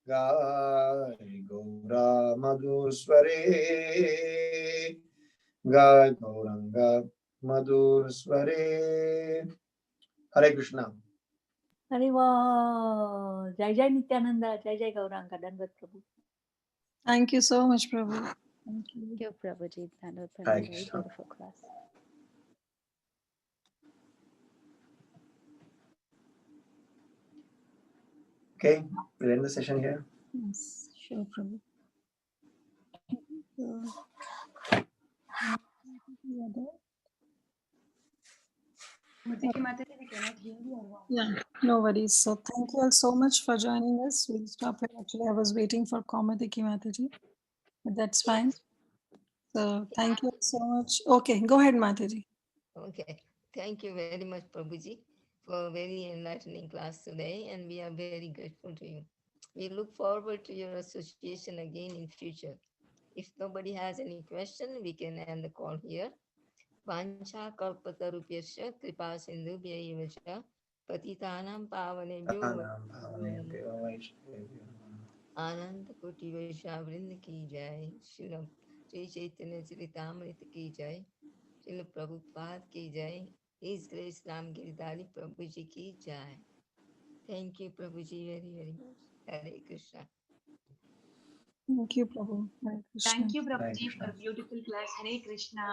गाय गौरा मधुर स्वरे, गाय गौरंगा मधुर स्वरे. हरे कृष्णा. अरे वाह, जय जय नित्यानंदा, जय जय गौरांगा. दंडवत प्रभु. Thank you so much, Prabhu. Thank you. Thank you, Prabhuji. Dhanavad Hare Pranam. Very Krishna. beautiful class. Okay, we'll end the session here. Yes, sure, Prabhu. Yeah, no worries. So thank you all so much for joining us. We'll stop here. Actually, I was waiting for Komadiki Mataji, but that's fine. So thank you so much. Okay, go ahead, Mataji. Okay. Thank you very much, Prabhuji, for a very enlightening class today, and we are very grateful to you. We look forward to your association again in future. If nobody has any question, we can end the call here. Vancha kalpatarupyascha kripa sindhubhya cha patitanam pavanebhyo आनंद कोटि वैष्णव वृंद की जय. श्री चैतन्य चरितामृत की जय. श्रील प्रभुपाद की जय. His Grace Ramgiridhari Prabhuji ki jai. Thank you, Prabhuji, very, very much. Hare Krishna. Thank you, Prabhu. Hare Krishna. Thank you, Hare Prabhuji, for Krishna. beautiful class. Hare Krishna.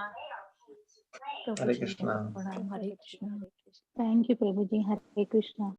Hare Krishna. Hare Krishna. Thank you, Prabhuji. Hare Krishna.